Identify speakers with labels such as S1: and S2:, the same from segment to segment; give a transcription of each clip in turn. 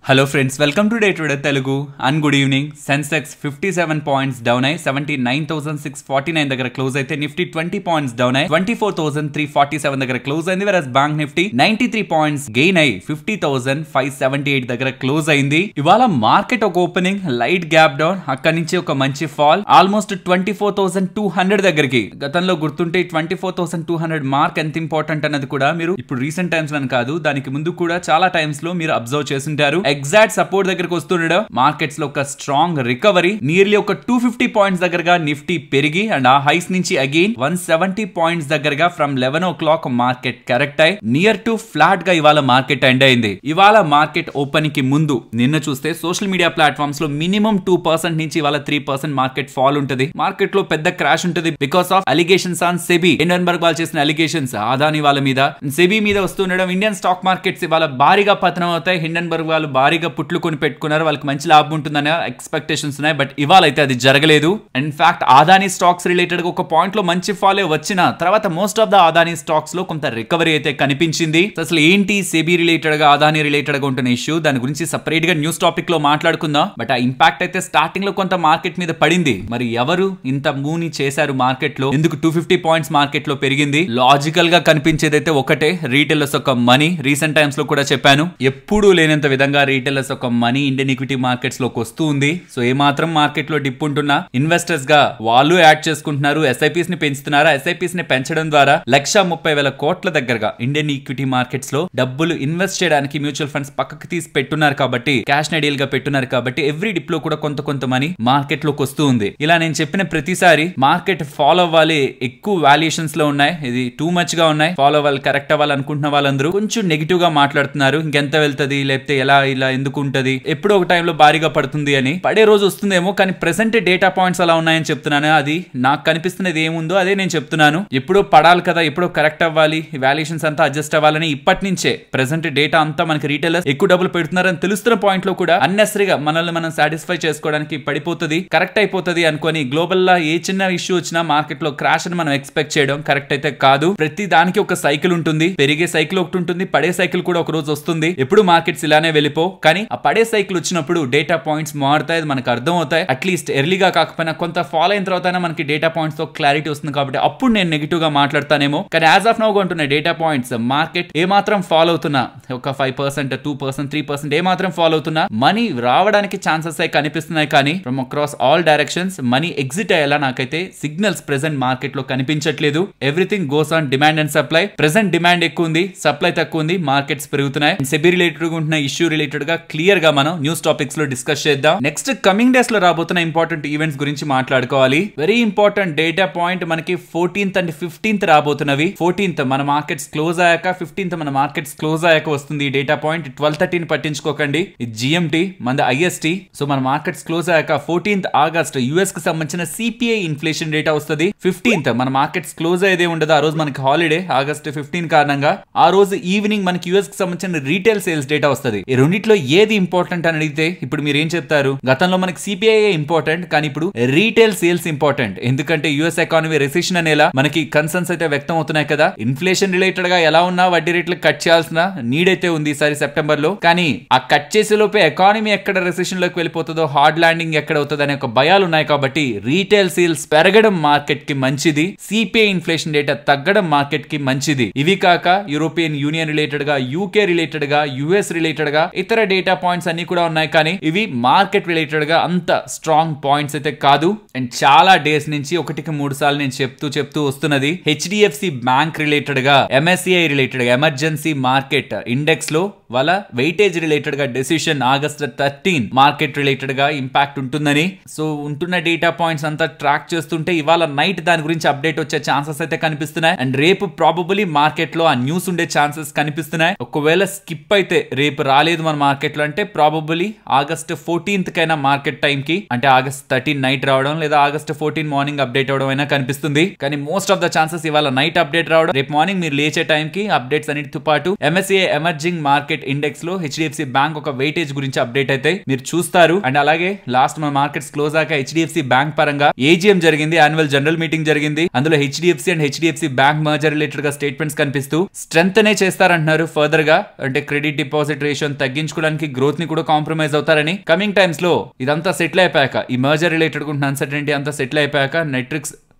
S1: Hello friends, welcome to Day Trader Telugu and good evening. Sensex 57 points down ay 79,649 దగ్గర close అయితే Nifty 20 points down ay 24,347 దగ్గర close అయింది. whereas bank Nifty 93 points gain అయి 50,578 దగ్గర close అయింది. ఇవాళ market ఒక ఓపెనింగ్ లైట్ గ్యాప్ డౌన్, అక్కడి నుంచి ఒక మంచి ఫాల్ ఆల్మోస్ట్ 24,200 దగ్గరికి. గతంలో గుర్తుంటే 24,200 మార్క్ ఎంత ఇంపార్టెంట్ అన్నది కూడా మీరు ఇప్పుడు రీసెంట్ టైమ్స్ లో కాదు, దానికి ముందు కూడా చాలా టైమ్స్ లో మీరు అబ్జర్వ్ చేస్తుంటారు. ఎగ్జాక్ట్ సపోర్ట్ దగ్గరకు వస్తుండడం మార్కెట్స్ లో ఒక స్ట్రాంగ్ రికవరీ, నియర్లీ ఒక 250 పాయింట్స్ దగ్గరగా నిఫ్టీ పెరిగి అండ్ ఆ హైస్ నుంచి అగైన్ 170 పాయింట్స్ దగ్గరగా ఫ్రమ్ 11 o'clock మార్కెట్ కరెక్ట్ అయి నియర్ టు ఫ్లాట్ గా ఇవాళ మార్కెట్ ఎండ్ అయింది. ఇవాళ మార్కెట్ ఓపెన్ కి ముందు నిన్న చూస్తే సోషల్ మీడియా ప్లాట్ఫామ్స్ లో మినిమం 2% నుంచి ఇవాళ 3% మార్కెట్ ఫాల్ ఉంటుంది. మార్కెట్ లో పెద్ద క్రాష్ ఉంటుంది because of allegations on SEBI. Hindenburg వాళ్ళు చేసిన అలిగేషన్స్ అదాని వాళ్ళ మీద, సెబీ మీద వస్తుండడం ఇండియన్ స్టాక్ మార్కెట్స్ ఇవాళ భారీగా పతనం అవుతాయి. హిండెన్బర్గ్ వాళ్ళు భారీగా పుట్లు కొని పెట్టుకున్నారు, వాళ్ళకి మంచి లాభం ఉంటుందనే ఎక్స్పెక్టేషన్స్ ఉన్నాయి. బట్ ఇవాళ అయితే అది జరగలేదు. In fact Adani stocks related గా ఒక పాయింట్ లో మంచి ఫాల్ వచ్చిన తర్వాత most of the Adani stocks లో కొంత రికవరీ అయితే కనిపించింది. అసలు ఏంటి సెబీ రిలేటెడ్ గా అదాని రిలేటెడ్ గా ఉంటున్న ఇష్యూ, దాని గురించి సపరేట్ గా న్యూస్ టాపిక్ లో మాట్లాడుకుందాం. బట్ ఆ ఇంపాక్ట్ అయితే స్టార్టింగ్ లో కొంత మార్కెట్ మీద పడింది. మరి ఎవరు ఇంత మూని చేశారు మార్కెట్ లో, ఎందుకు 250 పాయింట్స్ మార్కెట్ లో పెరిగింది? లాజికల్ గా కనిపించేది అయితే ఒకటే, రీటైలర్స్ ఒక మనీ. రీసెంట్ టైమ్స్ లో కూడా చెప్పాను, ఎప్పుడూ లేనంత విధంగా రీటైలర్స్ ఒక మనీ ఇండియన్ ఈక్విటీ మార్కెట్స్ లోకి వస్తూ ఉంది. సో ఏ మాత్రం మార్కెట్ లో డిప్ ఉంటున్నా ఇన్వెస్టర్స్ గా వాళ్ళు యాడ్ చేసుకుంటున్నారు, ఎస్ఐపీస్ ని పెంచుతున్నారు. ఎస్ఐపీస్ ని పెంచడం ద్వారా 1,30,000 కోట్ల దగ్గరగా ఇండియన్ ఈక్విటీ మార్కెట్స్ లో డబ్బులు ఇన్వెస్ట్ చేయడానికి మ్యూచువల్ ఫండ్స్ పక్కకు తీసి పెట్టున్నారు కాబట్టి, క్యాష్ ఐడియల్ గా పెట్టున్నారు కాబట్టి ఎవ్రీ డిప్ లో కూడా కొంత మనీ మార్కెట్ లోకి వస్తూ ఉంది. ఇలా నేను చెప్పిన ప్రతిసారి మార్కెట్ ఫాలో అవ్వాలి, ఎక్కువ వాల్యుయేషన్స్ లో ఉన్నాయి, ఇది టూ మచ్ గా ఉన్నాయి, ఫాలో అవ్వాలి, కరెక్ట్ అవ్వాలి అనుకుంటున్న వాళ్ళందరూ కొంచెం నెగిటివ్ గా మాట్లాడుతున్నారు. ఇంకెంత వెళ్తుంది, లేకపోతే ఇలా ఎందుకు ఉంటది, ఎప్పుడో ఒక టైంలో భారీగా పడుతుంది అని. పడే రోజు వస్తుందేమో, కానీ ప్రెసెంట్ డేటా పాయింట్స్ అలా ఉన్నాయని చెప్తున్నాను. అది నాకు కనిపిస్తున్నది ఏముందో అదే నేను చెప్తున్నాను. ఎప్పుడో పడాలి కదా, ఎప్పుడో కరెక్ట్ అవ్వాలి, వాల్యుయేషన్స్ అంతా అడ్జస్ట్ అవ్వాలని ఇప్పటి నుంచే ప్రెసెంట్ డేటా అంతా మనకి రీటైలర్స్ ఎక్కువ డబ్బులు పెడుతున్నారని తెలుస్తున్న పాయింట్ లో కూడా అన్నెసరీగా మనల్ని మనం సాటిస్ఫై చేసుకోవడానికి పడిపోతుంది, కరెక్ట్ అయిపోతుంది అనుకొని గ్లోబల్ లా ఏ చిన్న ఇష్యూ వచ్చినా మార్కెట్ లో క్రాష్ అని మనం ఎక్స్పెక్ట్ చేయడం కరెక్ట్ అయితే కాదు. ప్రతి దానికి ఒక సైకిల్ ఉంటుంది, పెరిగే సైకిల్ ఒకటి ఉంటుంది, పడే సైకిల్ కూడా ఒక రోజు వస్తుంది. ఎప్పుడు మార్కెట్స్ ఇలానే వెళ్ళిపో, కానీ ఆ పడే సైకిల్ వచ్చినప్పుడు డేటా పాయింట్స్ మారుతాయి, మనకు అర్థం అవుతాయి. అట్లీస్ట్ ఎర్లీగా కాకపోయినా కొంత ఫాలో అయిన తర్వాత మనకి డేటా పాయింట్స్ తో క్లారిటీ వస్తుంది కాబట్టి అప్పుడు నేను నెగిటివ్ గా మాట్లాడతానేమో. కానీ యాజ్ ఆఫ్ నౌ ఉంటున్న డేటా పాయింట్స్ మార్కెట్ ఏ మాత్రం ఫాలో అవుతున్నా, ఒక 5%, 2%, 3% ఏ మాత్రం ఫాలో అవుతున్నా మనీ రావడానికి ఛాన్సెస్ అయితే కనిపిస్తున్నాయి. కానీ from across all directions money exit అయ్యేలా నాకైతే సిగ్నల్స్ ప్రెసెంట్ మార్కెట్ లో కనిపించట్లేదు. Everything goes on demand and supply. Present demand ఎక్కువ ఉంది, సప్లై తక్కువ ఉంది, మార్కెట్స్ పెరుగుతున్నాయి. సెబీ రిలేటెడ్ గా ఉంటున్న ఇష్యూ రిలేటెడ్ గా క్లియర్ గా మనం న్యూస్ టాపిక్స్ లో డిస్కస్ చేద్దాం. నెక్స్ట్ కమింగ్ డేస్ లో రాబోతున్న ఇంపార్టెంట్ ఈవెంట్స్ గురించి మాట్లాడుకోవాలి. వెరీ ఇంపార్టెంట్ డేటా పాయింట్ మనకి 14th and 15th రాబోతున్నవి. 14th మన మార్కెట్స్ క్లోజ్ అయ్యాక, 15th మన మార్కెట్స్ క్లోజ్ అయ్యాక వస్తుంది ఈ డేటా పాయింట్. 12:13 పట్టించుకోకండి, ఇది జిఎంటి, మన ఐఎస్టి. సో మన మార్కెట్స్ క్లోజ్ అయ్యాక 14th ఆగస్ట్ యుఎస్ కి సంబంధించిన సిపిఐ ఇన్ఫ్లేషన్ డేటా వస్తుంది. 15th మన మార్కెట్స్ క్లోజ్ అయ్యేదే ఉండదు, ఆ రోజు మనకి హాలిడే ఆగస్ట్ 15 కారణంగా. ఆ రోజు ఈవినింగ్ మనకి యుఎస్ కి సంబంధించిన రీటైల్ సేల్స్ డేటా వస్తుంది. ఈ రెండిట్లో ఏది ఇంపార్టెంట్ అని అడిగితే ఇప్పుడు మీరు ఏం చెప్తారు? గతంలో మనకి సిపిఐ ఇంపార్టెంట్, కానీ ఇప్పుడు రీటైల్ సేల్స్ ఇంపార్టెంట్. ఎందుకంటే యుఎస్ ఎకానమీ రెసిషన్ అనేలా మనకి కన్సర్న్స్ అయితే వ్యక్తం అవుతున్నాయి కదా. ఇన్ఫ్లేషన్ రిలేటెడ్ గా ఎలా ఉన్నా వడ్డీ రేట్లు కట్ చేయాల్సిన నీడ్ అయితే ఉంది ఈసారి సెప్టెంబర్ లో. కానీ ఆ కట్ చేసే లోపే ఎకానమీ ఎక్కడ రెసిషన్ లోకి వెళ్ళిపోతుందో, హార్డ్ ల్యాండింగ్ ఎక్కడ అవుతుంది అనే ఒక భయాలు ఉన్నాయి. కాబట్టి రీటైల్ సేల్స్ పెరగడం మార్కెట్ కి మంచిది, సిపిఐ ఇన్ఫ్లేషన్ డేటా తగ్గడం మార్కెట్ కి మంచిది. ఇవి కాక యూరోపియన్ యూనియన్ రిలేటెడ్ గా, యూకే రిలేటెడ్ గా, యుఎస్ రిలేటెడ్ గా ఇతర డేటా పాయింట్స్ అన్ని కూడా ఉన్నాయి. కానీ ఇవి మార్కెట్ రిలేటెడ్ గా అంత స్ట్రాంగ్ పాయింట్స్ అయితే కాదు. అండ్ చాలా డేస్ నుంచి 1-3 సార్లు నేను చెప్తూ వస్తున్నది, హెచ్డిఎఫ్సి బ్యాంక్ రిలేటెడ్ గా, ఎంఎస్సిఐ రిలేటెడ్ గా, ఎమర్జెన్సీ మార్కెట్ ఇండెక్స్ లో వాళ్ళ వెయిటేజ్ రిలేటెడ్ గా డెసిషన్ ఆగస్ట్ 13 మార్కెట్ రిలేటెడ్ గా ఇంపాక్ట్ ఉంటుందని. సో ఉంటున్న డేటా పాయింట్స్ అంతా ట్రాక్ చేస్తుంటే ఇవాళ నైట్ దాని గురించి అప్డేట్ వచ్చే ఛాన్సెస్ అయితే కనిపిస్తున్నాయి. అండ్ రేపు ప్రాబబుల్లీ మార్కెట్ లో ఆ న్యూస్ ఉండే ఛాన్సెస్ కనిపిస్తున్నాయి. ఒకవేళ స్కిప్ అయితే రేపు రాలేదు మన మార్కెట్ లో అంటే ప్రాబబుల్లీ ఆగస్ట్ 14th కైనా మార్కెట్ టైం కి, అంటే ఆగస్ట్ 13 నైట్ రావడం లేదా ఆగస్ట్ 14 మార్నింగ్ అప్డేట్ అవడం అయినా కనిపిస్తుంది. కానీ మోస్ట్ ఆఫ్ ద ఛాన్సెస్ ఇవాళ నైట్ అప్డేట్ రావడం, రేపు మార్నింగ్ మీరు లేచే టైం కి అప్డేట్స్ అన్నిటితో పాటు ఎంఎస్సిఐ ఎమర్జింగ్ మార్కెట్ ఇండెక్స్ లో హెచ్డిఎఫ్సి బ్యాంక్ ఒక వెయిటేజ్ గురించి అప్డేట్ అయితే మీరు చూస్తారు. అండ్ అలాగే లాస్ట్ మన మార్కెట్స్ క్లోజ్ అయ్యాక హెచ్డిఎఫ్సి బ్యాంక్ పరంగా ఏజీఎం జరిగింది, యాన్యువల్ జనరల్ మీటింగ్ జరిగింది. అందులో HDFC and HDFC bank merger related గా స్టేట్మెంట్స్ కనిపిస్తూ స్ట్రెంగ్ చేస్తారంటున్నారు ఫర్దర్ గా. అంటే క్రెడిట్ డిపాజిట్ రేషియో తగ్గించి చేయించుకోవడానికి గ్రోత్ ని కూడా కాంప్రమైజ్ అవుతారని, కమింగ్ టైమ్స్ లో ఇదంతా సెటిల్ అయిపోయాక, ఈ మర్జర్ రిలేటెడ్ అన్సర్టెనిటీ అంతా సెటిల్ అయిపోయాక,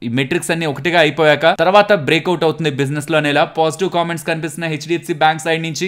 S1: ఈ మెట్రిక్స్ అన్ని ఒకటిగా అయిపోయాక తర్వాత బ్రేక్అవుట్ అవుతుంది బిజినెస్ లో అనేలా పాజిటివ్ కామెంట్స్ కనిపిస్తున్నాయి హెచ్డిఎఫ్సి బ్యాంక్ సైడ్ నుంచి.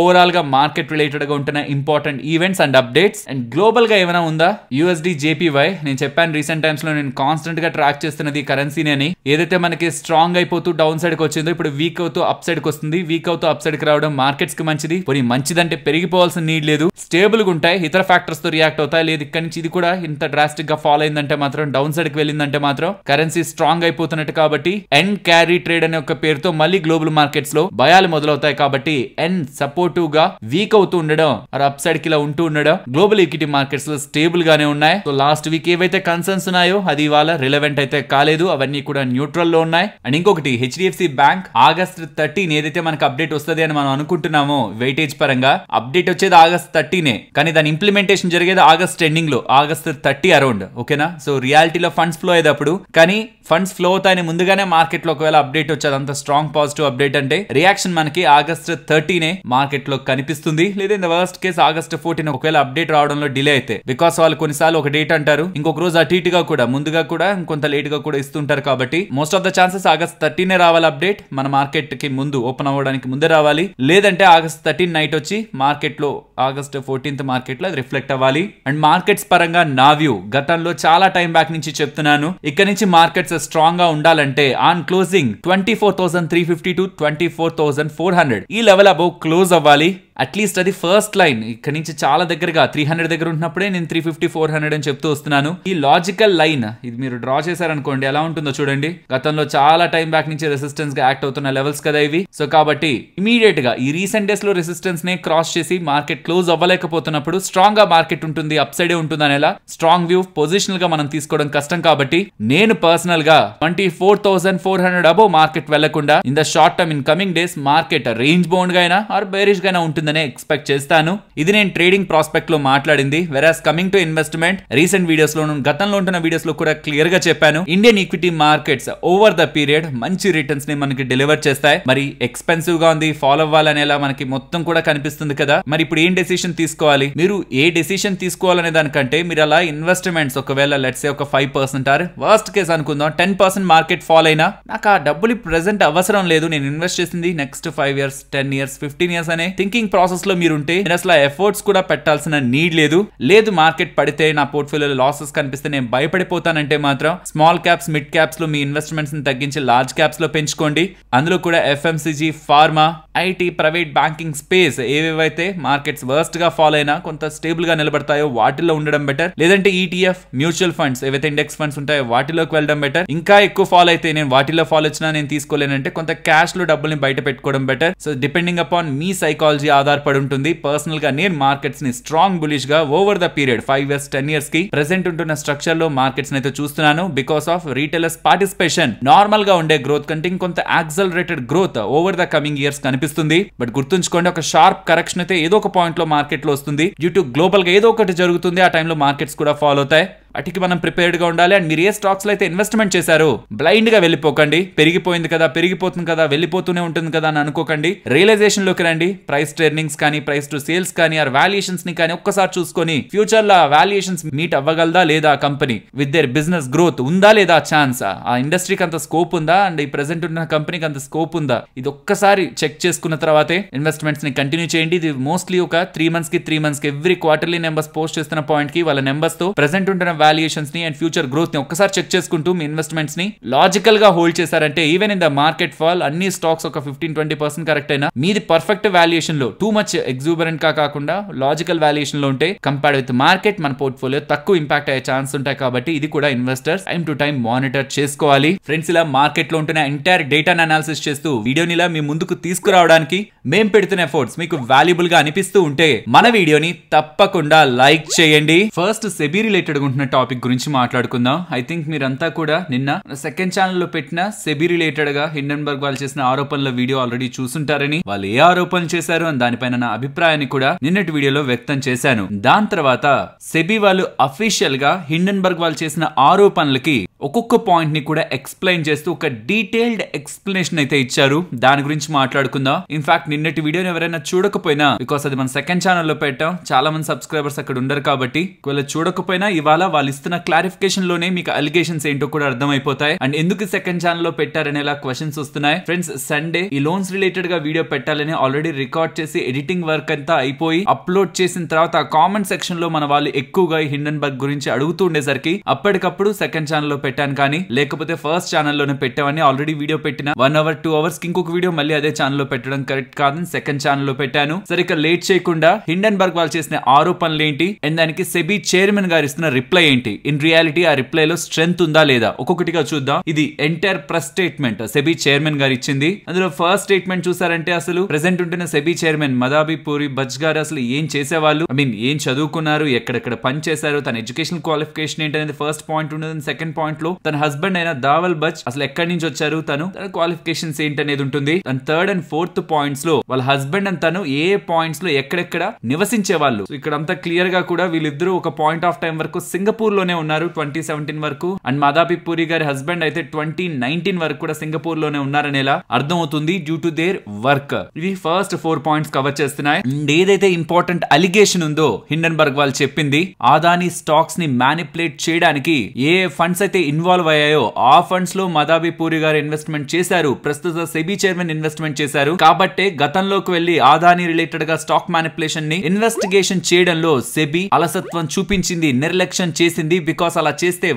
S1: ఓవరాల్ గా మార్కెట్ రిలేటెడ్ గా ఉంటున్న important events and updates. And global గా ఏమైనా ఉందా? యూఎస్డి జేపీవై, నేను చెప్పాను రీసెంట్ టైమ్స్ లో నేను కాన్స్టెంట్ గా ట్రాక్ చేస్తున్నది కరెన్సీని అని. ఏదైతే మనకి స్ట్రాంగ్ అయిపోతూ డౌన్ సైడ్ కి వచ్చిందో ఇప్పుడు వీక్ అవుతూ అప్ సైడ్ కి వస్తుంది. వీక్ అవుతూ అప్ సైడ్ కి రావడం మార్కెట్స్ కి మంచిది. పోనీ మంచిదంటే పెరిగిపోవాల్సిన నీడ్ లేదు, స్టేబుల్ గా ఉంటాయి, ఇతర ఫ్యాక్టర్స్ తో రియాక్ట్ అవుతాయి. లేదు ఇక్కడ నుంచి ఇది కూడా ఇంత డ్రాస్టిక్ గా ఫాలో అయిందంటే మాత్రం, డౌన్ సైడ్ కి వెళ్ళిందంటే మాత్రం కరెన్సీ స్ట్రాంగ్ అయిపోతున్నట్టు. కాబట్టి ఎన్ క్యారీ ట్రేడ్ అనే ఒక పేరుతో మళ్ళీ గ్లోబల్ మార్కెట్స్ లో భయాలు మొదలవుతాయి. కాబట్టి ఎన్ సపోర్టివ్ గా వీక్ అవుతూ ఉండడం, అప్ సైడ్ కి ఇలా ఉంటూ ఉండడం గ్లోబల్ ఈక్విటీ మార్కెట్స్ లో స్టేబుల్ గానే ఉన్నాయి. సో లాస్ట్ వీక్ ఏవైతే కన్సర్న్స్ ఉన్నాయో అది ఇవాళ రిలవెంట్ అయితే కాలేదు, అవన్నీ కూడా న్యూట్రల్ లో ఉన్నాయి. అండ్ ఇంకొకటి హెచ్డిఎఫ్సి బ్యాంక్ ఆగస్ట్ 13 ఏదైతే మనకు అప్డేట్ వస్తుంది అని మనం అనుకుంటున్నామో వెయిటేజ్ పరంగా, అప్డేట్ వచ్చేది ఆగస్ట్ 13 కానీ దాని ఇంప్లిమెంటేషన్ జరిగేది ఆగస్ట్ ఎండింగ్ లో, ఆగస్ట్ 30 అరౌండ్. ఓకేనా? సో రియాలిటీలో ఫండ్స్ ఫ్లో అయ్యేటప్పుడు, కానీ ఫండ్స్ ఫ్లో అవుతాయని ముందుగానే మార్కెట్ లో ఒకవేళ అప్డేట్ వచ్చేది అంత స్ట్రాంగ్ పాజిటివ్ అప్డేట్ అంటే రియాక్షన్ మనకి ఆగస్ట్ 13 మార్కెట్ లో కనిపిస్తుంది. లేదా in the worst case August 14 ఒకవేళ అప్డేట్ రావడంలో డిలే అయితే, బికాస్ వాళ్ళు కొన్నిసార్లు ఒక డేట్ అంటారు, ఇంకొక రోజు అటు ఇటుగా కూడా ముందుగా కూడా ఇంకొంత లేట్ గా కూడా ఇస్తుంటారు. కాబట్టి most of the chances August 13 రావాలి అప్డేట్, మన మార్కెట్ కి ముందు ఓపెన్ అవ్వడానికి ముందే రావాలి. లేదంటే ఆగస్ట్ 13 నైట్ వచ్చి మార్కెట్ లో ఆగస్ట్ 14 మార్కెట్ లో అది రిఫ్లెక్ట్ అవ్వాలి. అండ్ మార్కెట్స్ పరంగా నా వ్యూ గతంలో చాలా టైం బ్యాక్ నుంచి చెప్తున్నాను, ఇక్కడ నుంచి మార్కెట్స్ స్ట్రాంగ్ గా ఉండాలంటే ఆన్ క్లోజింగ్ 24,350 to 24,400 ఈ లెవెల్ అబౌవ్ క్లోజ్ అవ్వాలి. అట్లీస్ట్ అది ఫస్ట్ లైన్. ఇక్కడ నుంచి చాలా దగ్గరగా 300 దగ్గర ఉంటున్నప్పుడే నేను 350, 400 అని చెప్తూ వస్తున్నాను. ఈ లాజికల్ లైన్ ఇది మీరు డ్రా చేశారనుకోండి ఎలా ఉంటుందో చూడండి. గతంలో చాలా టైం బ్యాక్ నుంచి రెసిస్టెన్స్ గా యాక్ట్ అవుతున్న లెవెల్స్ కదా ఇవి. సో కాబట్టి ఇమీడియట్ గా ఈ రీసెంట్ డేస్ లో రెసిస్టెన్స్ నే క్రాస్ చేసి మార్కెట్ క్లోజ్ అవ్వలేకపోతున్నప్పుడు స్ట్రాంగ్ గా మార్కెట్ ఉంటుంది, అప్ సైడే ఉంటుంది అనేలా స్ట్రాంగ్ వ్యూ పొజిషనల్ గా మనం తీసుకోవడం కష్టం. కాబట్టి నేను పర్సనల్ గా 24,400 అబౌవ్ మార్కెట్ వెళ్లకుండా in the short term in coming days market range bound గా అయినా ఆర్ బేరిష్ గా ఉంటుంది ఎక్స్పెక్ట్ చేస్తాను. ఇది నేను ట్రేడింగ్ ప్రాస్పెక్ట్ లో మాట్లాడింది. Whereas coming to investment recent videos లో, గతంలో ఉంటున్న వీడియోస్ లో కూడా క్లియర్ గా చెప్పాను, Indian equity markets over the period మంచి రిటర్న్స్ ని మనకి డెలివర్ చేస్తాయి. మరి ఎక్స్పెన్సివ్ గా ఉంది, ఫాలో అవ్వాలనేలా మనకి మొత్తం కూడా కనిపిస్తుంది కదా. మరి ఇప్పుడు ఏం డెసిషన్ తీసుకోవాలి? మీరు ఏ డెసిషన్ తీసుకోవాలనే దానికంటే మీరు అలా ఇన్వెస్ట్మెంట్స్ ఒకవేళ లెట్స్ సే ఒక 5% ఆర్ వర్స్ట్ కేస్ అనుకుందాం 10% మార్కెట్ ఫాల్ అయినా నాకు ఆ డబ్బులు ప్రెసెంట్ అవసరం లేదు, నేను ఇన్వెస్ట్ చేసింది నెక్స్ట్ 5 years 10 years 15 years అనే థింకింగ్ ప్రాసెస్ లో మీరుంటే నేను అసలు ఎఫర్ట్స్ కూడా పెట్టాల్సిన నీడ్ లేదు. లేదు మార్కెట్ పడితే నా పోర్ట్ఫోలియోలో లాసెస్ కనిపిస్తే నేను భయపడిపోతానంటే మాత్రం స్మాల్ క్యాప్స్ మిడ్ క్యాప్స్ లో మీ ఇన్వెస్ట్మెంట్స్ ని తగ్గించి లార్జ్ క్యాప్స్ లో పెంచుకోండి. అందులో కూడా FMCG, pharma, IT, private banking space ఏవేవైతే మార్కెట్స్ వర్స్ట్ గా ఫాలో అయినా కొంత స్టేబుల్ గా నిలబడతాయో వాటిల్లో ఉండడం బెటర్. లేదంటే ఈటీఎఫ్, మ్యూచువల్ ఫండ్స్ ఏవైతే ఇండెక్స్ ఫండ్స్ ఉంటాయో వాటిలోకి వెళ్ళడం బెటర్. ఇంకా ఎక్కువ ఫాలో అయితే నేను వాటిలో ఫాలో వచ్చినా నేను తీసుకోలేనంటే కొంత క్యాష్ లో డబ్బుల్ని బయట పెట్టుకోవడం better. So depending upon me psychology ఆధారపడి ఉంటుంది. పర్సనల్ గా నేను మార్కెట్స్ ని స్ట్రాంగ్ బులిష్ గా over the period 5 years 10 years కి ప్రెసెంట్ ఉంటున్న స్ట్రక్చర్ లో మార్కెట్స్ అయితే చూస్తున్నాను. Because of retailers participation normal గా ఉండే గ్రోత్ కంటే ఇంకొంత accelerated growth over the coming years కనిపిస్తుంది. బట్ గుర్తుంచుకోండి, ఒక షార్ప్ కరెక్షన్ అయితే ఏదో ఒక పాయింట్ లో మార్కెట్ లో వస్తుంది. డ్యూ టు గ్లోబల్ గా ఏదో ఒకటి జరుగుతుంది, ఆ టైంలో మార్కెట్స్ కూడా ఫాలో అవుతాయి. వాటికి మనం ప్రిపేర్డ్ గా ఉండాలి. అండ్ మీరు ఏ స్టాక్స్ లో అయితే ఇన్వెస్ట్మెంట్ చేశారో బ్లైండ్ గా వెళ్ళిపోకండి. పెరిగిపోయింది కదా, పెరిగిపోతుంది కదా, వెళ్ళిపోతూనే ఉంటుంది కదా అని అనుకోకండి. రియలైజేషన్ లోకి రండి. ప్రైస్ ట్రేడింగ్స్ కానీ, ప్రైస్ టు సేల్స్ కానీ, ఆర్ వాల్యుయేషన్స్ ని కానీ ఒక్కసారి చూసుకొని ఫ్యూచర్ లో వాల్యుయేషన్స్ మీట్ అవ్వగలదా లేదా, company with their business growth ఉందా లేదా, ఛాన్స్ ఆ ఇండస్ట్రీకి అంత స్కోప్ ఉందా, అండ్ ఈ ప్రెసెంట్ ఉన్న కంపెనీకి అంత స్కోప్ ఉందా, ఇది ఒక్కసారి చెక్ చేసుకున్న తర్వాతే ఇన్వెస్ట్మెంట్స్ ని కంటిన్యూ చేయండి. ఇది మోస్ట్లీ ఒక 3 months కి ఎవ్రీ క్వార్టర్లీ నెంబర్స్ పోస్ట్ చేస్తున్న పాయింట్ కి వాళ్ళ నెంబర్స్ తో ప్రెసెంట్ ఉంటున్న వాల్యుయేషన్స్ ని అండ్ ఫ్యూచర్ గ్రోత్ ని ఒక్కసారి చెక్ చేసుకుంటూ మీ ఇన్వెస్ట్మెంట్స్ ని లాజికల్ గా హోల్డ్ చేశారంటే even in the market fall అన్ని స్టాక్స్ ఒక 15-20% కరెక్ట్ అయినా మీది పర్ఫెక్ట్ వాల్యుయేషన్ లో, టూ మచ్ ఎగ్జూబరెంట్ గా కాకుండా లాజికల్ వాల్యుయేషన్ లో ఉంటే కంపేర్డ్ విత్ మార్కెట్ మన పోర్ట్ఫోలియో తక్కువ ఇంపాక్ట్ అయ్యే ఛాన్స్ ఉంటాయి. కాబట్టి ఇది కూడా investors time to time monitor చేసుకోవాలి. ఫ్రెండ్స్, ఇలా మార్కెట్ లో ఉంటున్న ఎంటైర్ డేటాను అనాలిసిస్ చేస్తూ వీడియోని ఇలా మీ ముందుకు తీసుకురావడానికి మేం పెడుతున్న ఎఫర్ట్స్ మీకు వాల్యుబుల్ గా అనిపిస్తూ ఉంటే మన వీడియోని తప్పకుండా లైక్ చేయండి. ఫస్ట్ సెబీ రిలేటెడ్ ఉంటున్న టాపిక్ గురించి మాట్లాడుకుందాం. ఐ థింక్ మీరంతా కూడా నిన్న సెకండ్ ఛానల్ లో పెట్టిన సెబీ రిలేటెడ్ గా హిండెన్బర్గ్ వాళ్ళు చేసిన ఆరోపణల వీడియో ఆల్రెడీ చూసుంటారని, వాళ్ళు ఏ ఆరోపణలు చేశారు అని దానిపైన నా అభిప్రాయాన్ని కూడా నిన్నటి వీడియోలో వ్యక్తం చేశాను. దాని తర్వాత సెబీ వాళ్ళు అఫీషియల్ గా హిండెన్బర్గ్ వాళ్ళు చేసిన ఆరోపణలకి ఒక్కొక్క పాయింట్ ని కూడా ఎక్స్ప్లెయిన్ చేస్తూ ఒక డీటెయిల్డ్ ఎక్స్ప్లెనేషన్ అయితే ఇచ్చారు. దాని గురించి మాట్లాడుకుందాం. ఇన్ఫాక్ట్ నిన్నటి వీడియోని ఎవరైనా చూడకపోయినా, బికాస్ అది మన సెకండ్ ఛానల్లో పెట్టాం, చాలా మంది సబ్స్క్రైబర్స్ అక్కడ ఉండరు కాబట్టి ఒకవేళ చూడకపోయినా ఇవాళ వాళ్ళు ఇస్తున్న క్లారిఫికేషన్ లోనే మీకు అలిగేషన్స్ ఏంటో కూడా అర్థమైపోతాయి. అండ్ ఎందుకు సెకండ్ ఛానల్లో పెట్టారనేలా క్వశ్చన్స్ వస్తున్నాయి. ఫ్రెండ్స్, సండే ఈ లోన్స్ రిలేటెడ్ గా వీడియో పెట్టాలని ఆల్రెడీ రికార్డ్ చేసి ఎడిటింగ్ వర్క్ అంతా అయిపోయి అప్లోడ్ చేసిన తర్వాత ఆ కామెంట్ సెక్షన్ లో మన వాళ్ళు ఎక్కువగా హిండెన్బర్గ్ గురించి అడుగుతూ ఉండేసరికి అప్పటికప్పుడు సెకండ్ ఛానల్లో పెట్టాను. కానీ లేకపోతే ఫస్ట్ ఛానల్లోనే పెట్టామని ఆల్రెడీ వీడియో పెట్టిన 1 hour 2 hours కి ఇంకొక వీడియో మళ్ళీ అదే ఛానల్లో పెట్టడం కరెక్ట్ కాదని సెకండ్ ఛానల్లో పెట్టాను. సరే, ఇక లేట్ చేయకుండా హిండెన్బర్గ్ వాళ్ళు చేసిన ఆరోపణలు ఏంటి అండ్ దానికి సెబీ చైర్మన్ గారు ఇస్తున్న రిప్లై ఏంటి, ఇన్ రియాలిటీ ఆ రిప్లై లో స్ట్రెంత్ ఉందా లేదా ఒక్కొక్కటిగా చూద్దాం. ఇది entire press statement SEBI chairman గారు ఇచ్చింది. అందులో ఫస్ట్ స్టేట్మెంట్ చూసారంటే అసలు ప్రెసెంట్ ఉంటున్న SEBI chairman Madhabi puri buzz గారు అసలు ఏం చేసేవాళ్ళు, ఏం చదువుకున్నారు, ఎక్కడెక్కడ పని చేశారు, తన ఎడ్యుకేషనల్ క్వాలిఫికేషన్ ఏంటనేది ఫస్ట్ పాయింట్ ఉండదు. సెకండ్ పాయింట్ లో తన హస్బెండ్ అయిన దావల్ బజ్ అసలు ఎక్కడి నుంచి వచ్చారు, తన క్వాలిఫికేషన్స్ ఏంటనేది ఉంటుంది. And third and fourth points లో వాళ్ళ హస్బెండ్ అండ్ తను ఏ పాయింట్స్ లో ఎక్కడెక్కడ నివసించే వాళ్ళు. ఇక్కడ అంతా క్లియర్ గా కూడా వీళ్ళిద్దరూ ఒక పాయింట్ ఆఫ్ టైం వరకు సింగపూర్ లోనే ఉన్నారు 2017 వరకు. అండ్ మదాబీ పూరి గారి హస్బెండ్ అయితే 2019 వరకు కూడా సింగపూర్ లోనే ఉన్నారనేలా అర్థం అవుతుంది డ్యూ టు దేర్ వర్క్. ఇది ఫస్ట్ 4 పాయింట్స్ కవర్ చేస్తున్నాయి. ఏదైతే ఇంపార్టెంట్ అలిగేషన్ ఉందో హిండెన్బర్గ్ వాళ్ళు చెప్పింది, ఆదాని స్టాక్స్ ని మ్యానిపులేట్ చేయడానికి ఏ ఫండ్స్ అయితే ఇన్వాల్వ్ అయ్యాయో ఆ ఫండ్స్ లో మదాబీ పూరి గారు ఇన్వెస్ట్మెంట్ చేశారు, ప్రస్తుత సెబీ చైర్మన్ ఇన్వెస్ట్మెంట్ చేశారు. కాబట్టే గతంలోకి వెళ్లి ఆదాని రిలేటెడ్ గా స్టాక్ మ్యానిపులేషన్ ని ఇన్వెస్టిగేషన్ చేయడంలో సెబీ అలసత్వం చూపించింది, నిర్లక్ష్యం చేసింది. బికాస్ అలా చేస్తే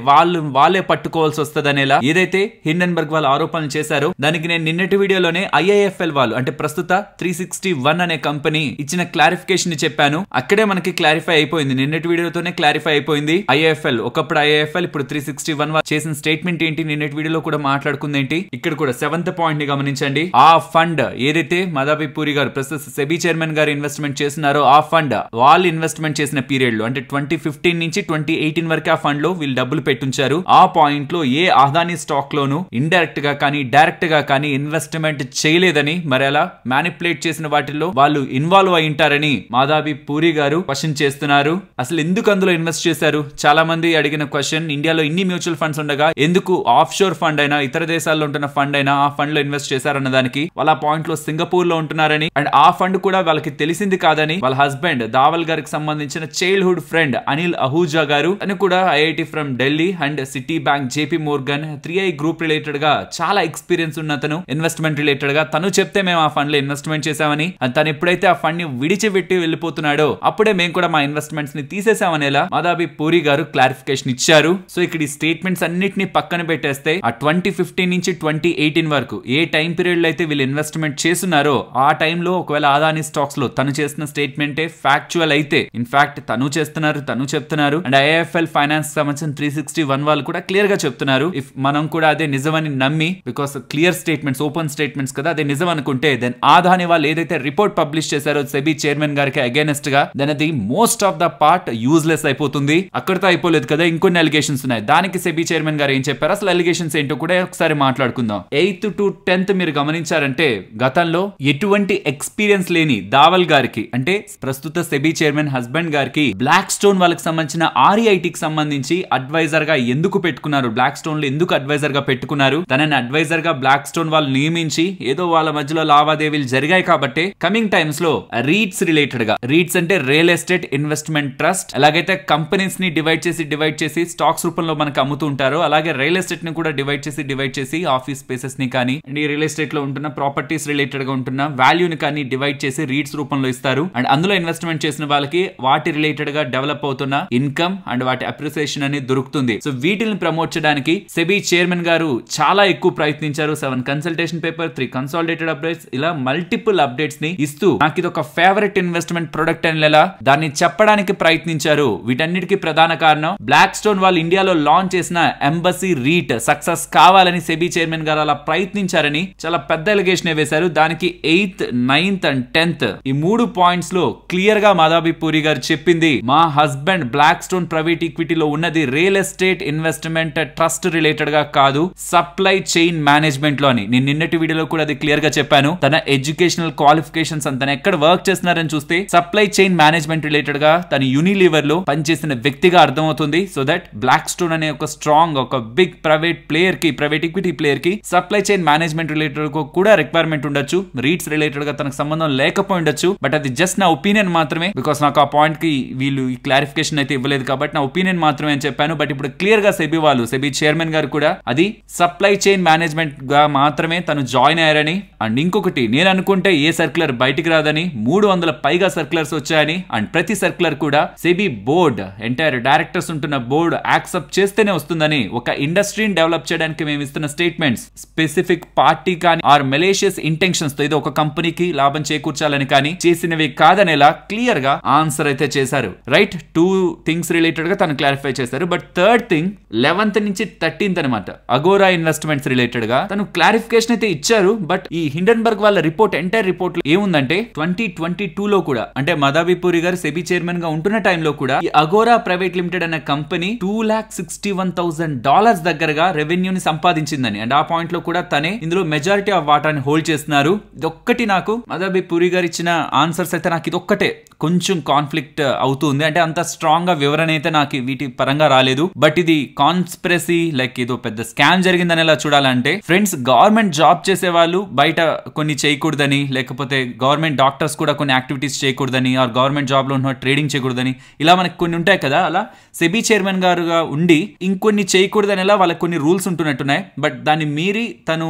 S1: వాళ్ళే పట్టుకోవాల్సి వస్తుంది అనేలా ఏదైతే హిండెన్బర్గ్ వాళ్ళు ఆరోపణలు చేశారో దానికి నేను నిన్నటి వీడియోలోనే IIFL వాళ్ళు అంటే ప్రస్తుత 361 అనే కంపెనీ ఇచ్చిన క్లారిఫికేషన్ ని చెప్పాను. అక్కడే మనకి క్లారిఫై అయిపోయింది, నిన్నటి వీడియోతోనే క్లారిఫై అయిపోయింది. IIFL ఒకప్పుడు IIFL ఇప్పుడు 361 చేసిన స్టేట్మెంట్ ఏంటి, నిన్నటి వీడియోలో కూడా మాట్లాడుకుంది ఏంటి. ఇక్కడ కూడా 7th పాయింట్ ని గమనించండి. ఆ ఫండ్ ఏదైతే మదాబీ పూరి గారు ప్రస్తుత సెబీ చైర్మన్ గారు ఇన్వెస్ట్మెంట్ చేస్తున్నారో ఆ ఫండ్ వాళ్ళు ఇన్వెస్ట్మెంట్ చేసిన పీరియడ్ లో అంటే 2015 నుంచి 2018 వరకు ఆ ఫండ్ లో వీళ్ళు డబ్బులు పెట్టుంచారు. ఆ పాయింట్ లో ఏ ఆదాని స్టాక్ లోను ఇండైరెక్ట్ గా కానీ డైరెక్ట్ గా కానీ ఇన్వెస్ట్మెంట్ చేయలేదని, మరి అలా మ్యానిపులేట్ చేసిన వాటిల్లో వాళ్ళు ఇన్వాల్వ్ అయి ఉంటారని మదాబీ పూరి గారు క్వశ్చన్ చేస్తున్నారు. అసలు ఎందుకు అందులో ఇన్వెస్ట్ చేశారు? చాలా మంది అడిగిన క్వశ్చన్. ఇండియాలో ఇన్ని మ్యూచువల్ ఫండ్స్ ఉండగా ఎందుకు ఆఫ్ షోర్ ఫండ్ అయినా ఇతర దేశాల్లో ఉంటున్న ఫండ్ అయినా ఆ ఫండ్ లో ఇన్వెస్ట్ చేశారన్న దానికి వాళ్ళ పాయింట్ లో సింగపూర్ లో ఉంటున్నారని అండ్ ఆ ఫండ్ కూడా వాళ్ళకి తెలిసింది కాదని వాళ్ళ హస్బెండ్ దావల్ గారికి సంబంధించిన చైల్డ్హుడ్ ఫ్రెండ్ అనిల్ అహూజా గారు అని కూడా IIT from Delhi and city bank, JP Morgan, 3i group related గా చాలా ఎక్స్పీరియన్స్ ఉన్న తను ఇన్వెస్ట్మెంట్ రిలేటెడ్ గా తను చెప్తే మేము ఆ ఫండ్ లో ఇన్వెస్ట్మెంట్ చేశామని, తను ఎప్పుడైతే ఆ ఫండ్ ని విడిచిపెట్టి వెళ్ళిపోతున్నాడో అప్పుడే మేము కూడా మా ఇన్వెస్ట్మెంట్స్ ని తీసేసామనేలా మదాబీ పూరి గారు క్లారిఫికేషన్ ఇచ్చారు. సో ఇక్కడ ఈ స్టేట్మెంట్స్ అన్నిటిని పక్కన పెట్టేస్తే ఆ 2015 నుంచి 2018 వరకు ఏ టైం పీరియడ్ లో అయితే వీళ్ళు ఇన్వెస్ట్మెంట్ చేస్తున్నారో ఆ టైంలో ఒకవేళ ఆదాని స్టాక్స్ లో తను చేసిన స్టేట్మెంటే ఫ్యాక్చువల్ అయితే, ఇన్ఫాక్ట్ తను చెప్తున్నారు అండ్ IIFL ఫైనాన్స్ సంబంధించిన 361 వాళ్ళు కూడా క్లియర్ గా చెప్తున్నారు. ఇఫ్ మనం కూడా అదే నిజమని నమ్మి, because clear statements, open statements కదా, అదే నిజం అనుకుంటే దెన్ ఆదాని వాళ్ళు ఏదైతే రిపోర్ట్ పబ్లిష్ చేశారో సెబీ చైర్మన్ గారికి అగైనెస్ట్ గా, దెన్ అది most of the part useless అయిపోతుంది. అక్కడితో అయిపోలేదు కదా, ఇంకొన్ని అలిగేషన్స్ ఉన్నాయి. దానికి సెబీ చైర్మన్ గారు ఏం చెప్పారు, అసలు అలిగేషన్స్ ఏంటో కూడా ఒకసారి మాట్లాడుకుందాం. 8th to 10th మీరు గమనించారంటే గతంలో ఎటువంటి ఎక్స్పీరియన్స్ లేని దావల్ గారికి అంటే ప్రస్తుత సెబీ చైర్మన్ హస్బెండ్ గారికి బ్లాక్ స్టోన్ వాళ్ళకి సంబంధించిన REIT కి సంబంధించి అడ్వైజర్ గా ఎందుకు పెట్టుకున్నారు, బ్లాక్ స్టోన్ లో ఎందుకు అడ్వైజర్ గా పెట్టుకున్నారు, తనని అడ్వైజర్ గా బ్లాక్ స్టోన్ వాళ్ళు నియమించి ఏదో వాళ్ళ మధ్యలో లావాదేవీలు జరిగాయి కాబట్టి కమింగ్ టైమ్స్ లో రీట్స్ రిలేటెడ్ గా, రీట్స్ అంటే రియల్ ఎస్టేట్ ఇన్వెస్ట్మెంట్ ట్రస్ట్, ఎలాగైతే కంపెనీస్ ని డివైడ్ చేసి స్టాక్స్ రూపంలో మనకు అమ్ముతూ ఉంటారో అలాగే రియల్ ఎస్టేట్ ని కూడా డివైడ్ చేసి ఆఫీస్ స్పేసెస్ ని కానీ ఈ రియల్ ఎస్టేట్ లో ఉంటున్న ప్రాపర్టీస్ రిలేటెడ్ గా ఉంటున్న వాల్యూని కానీ డివైడ్ చేసి రీట్స్ రూపంలో ఇస్తారు. అండ్ అందులో ఇన్వెస్ట్మెంట్ చేసిన వాళ్ళకి వాటి రిలేటెడ్ గా డెవలప్ అవుతున్న ఇన్కమ్ అండ్ వాటి అప్రిసియేషన్ అనేది దొరుకుతుంది. సో వీటిని ప్రమోట్ చేయడానికి సెబీ చైర్మన్ గారు చాలా ఎక్కువ ప్రయత్నించారు. 7 కన్సల్టేషన్ పేపర్, 3 కన్సాలిడేటెడ్ అప్డేట్స్, ఇలా మల్టిపుల్ అప్డేట్స్ ని ఇస్తూ నాకు ఇది ఒక ఫేవరెట్ ఇన్వెస్ట్మెంట్ ప్రొడక్ట్ అని దాన్ని చెప్పడానికి ప్రయత్నించారు. వీటన్నిటికీ ప్రధాన కారణం బ్లాక్ స్టోన్ వాళ్ళు ఇండియాలో లాంచ్ చేసిన ఎంబసీ రీట్ సక్సెస్ కావాలని సెబీ చైర్మన్ గారు అలా ప్రయత్నించారని చాలా పెద్ద ఎలిగేషన్ వేశారు. దానికి 8th, 9th and 10th ఈ 3 పాయింట్స్ లో క్లియర్ గా మదాబీ పూరి గారు చెప్పింది, మా హస్బెండ్ బ్లాక్ స్టోన్ ప్రైవేట్ ఈక్విటీలో ఉన్నది real estate investment trust related గా కాదు, సప్లై చైన్ మేనేజ్మెంట్ లో అని. నేను నిన్నటి వీడియోలో కూడా అది క్లియర్ గా చెప్పాను. తన ఎడ్యుకేషనల్ క్వాలిఫికేషన్స్ తన ఎక్కడ వర్క్ చేస్తున్నారని చూస్తే సప్లై చైన్ మేనేజ్మెంట్ రిలేటెడ్ గా తన యూనిలీవర్ లో పనిచేసిన వ్యక్తిగా అర్థమవుతుంది. సో దట్ బ్లాక్ స్టోన్ అనే ఒక స్ట్రాంగ్ స్ట్రాంగ్ ఒక బిగ్ ప్రైవేట్ ప్లేయర్ కి, ప్రైవేట్ ఈక్విటీ ప్లేయర్ కి సప్లై చైన్ మేనేజ్మెంట్ రిలేటెడ్ కూడా రిక్వైర్మెంట్ ఉండొచ్చు, రీట్స్ రిలేటెడ్ గా తనకు సంబంధం లేకపోయి ఉండొచ్చు. బట్ అది జస్ట్ నా ఒపీనియన్ మాత్రమే, బికాస్ నాకు ఆ పాయింట్ కి వీళ్ళు ఈ క్లారిఫికేషన్ అయితే ఇవ్వలేదు కాబట్టి నా ఒపీనియన్ మాత్రమే అని చెప్పాను. బట్ ఇప్పుడు క్లియర్ గా సెబీ వాళ్ళు, సెబీ చైర్మన్ గారు కూడా అది సప్లై చైన్ మేనేజ్మెంట్ గా మాత్రమే తను జాయిన్ అయ్యారని, అండ్ ఇంకొకటి నేను అనుకుంటే ఏ సర్క్యులర్ బయటికి రాదని 300 పైగా సర్క్యులర్స్ వచ్చాయని, అండ్ ప్రతి సర్క్యులర్ కూడా సెబీ బోర్డ్ ఎంటైర్ డైరెక్టర్స్ ఉంటున్న బోర్డు యాక్సెప్ట్ చేస్తేనే వస్తుందని, ఒక ఇండస్ట్రీని డెవలప్ చేయడానికి మేము ఇస్తున్న స్టేట్మెంట్స్ స్పెసిఫిక్ పార్టీ కానీ ఆర్ మెలేషియస్ ఇంటెన్షన్స్ తో ఇది ఒక కంపెనీకి లాభం చేకూర్చాలని కానీ చేసినవి కాదనేలా క్లియర్ గా ఆన్సర్ అయితే చేశారు. రైట్, 2 థింగ్స్ రిలేటెడ్ గా తను క్లారిఫై చేశారు. బట్ థర్డ్ థింగ్ 11th నుంచి 13th అనమాట, అగోరా ఇన్వెస్ట్మెంట్స్ రిలేటెడ్ గా తను క్లారిఫికేషన్ అయితే ఇచ్చారు. బట్ ఈ హిండెన్బర్గ్ వాళ్ళ రిపోర్ట్, ఎంటైర్ రిపోర్ట్ లో ఏముందంటే 2022 లో కూడా, అంటే మదాబీ పూరి గారు సెబీ చైర్మన్ గా ఉంటున్న టైంలో కూడా ఈ అగోరా ప్రైవేట్ లిమిటెడ్ అనే కంపెనీ $261,000 దగ్గరగా రెవెన్యూని సంపాదించిందని, అండ్ ఆ పాయింట్ లో కూడా తనే ఇందులో మెజారిటీ ఆఫ్ వాటాని హోల్డ్ చేస్తున్నారు. ఇదొక్కటి నాకు మదాబీ పూరి గారు ఇచ్చిన ఆన్సర్స్ అయితే నాకు ఇదొక్కటే కొంచెం కాన్ఫ్లిక్ట్ అవుతుంది. అంటే అంత స్ట్రాంగ్ గా వివరణ అయితే నాకు వీటి పరంగా రాలేదు. బట్ ఇది కాన్స్పిరసీ లైక్ ఏదో పెద్ద స్కామ్ జరిగిందనేలా చూడాలంటే ఫ్రెండ్స్, గవర్నమెంట్ జాబ్ చేసే వాళ్ళు బయట కొన్ని చేయకూడదని, లేకపోతే గవర్నమెంట్ డాక్టర్స్ కూడా కొన్ని యాక్టివిటీస్ చేయకూడదని, ఆర్ గవర్నమెంట్ జాబ్ లో ఉన్న ట్రేడింగ్ చేయకూడదని, ఇలా మనకి కొన్ని ఉంటాయి కదా. అలా సెబీ చైర్మన్ గారుగా ఉండి ఇంకొన్ని చేయకూడదనేలా వాళ్ళకి కొన్ని రూల్స్ ఉంటున్నట్టున్నాయి. బట్ దాన్ని మీరి తను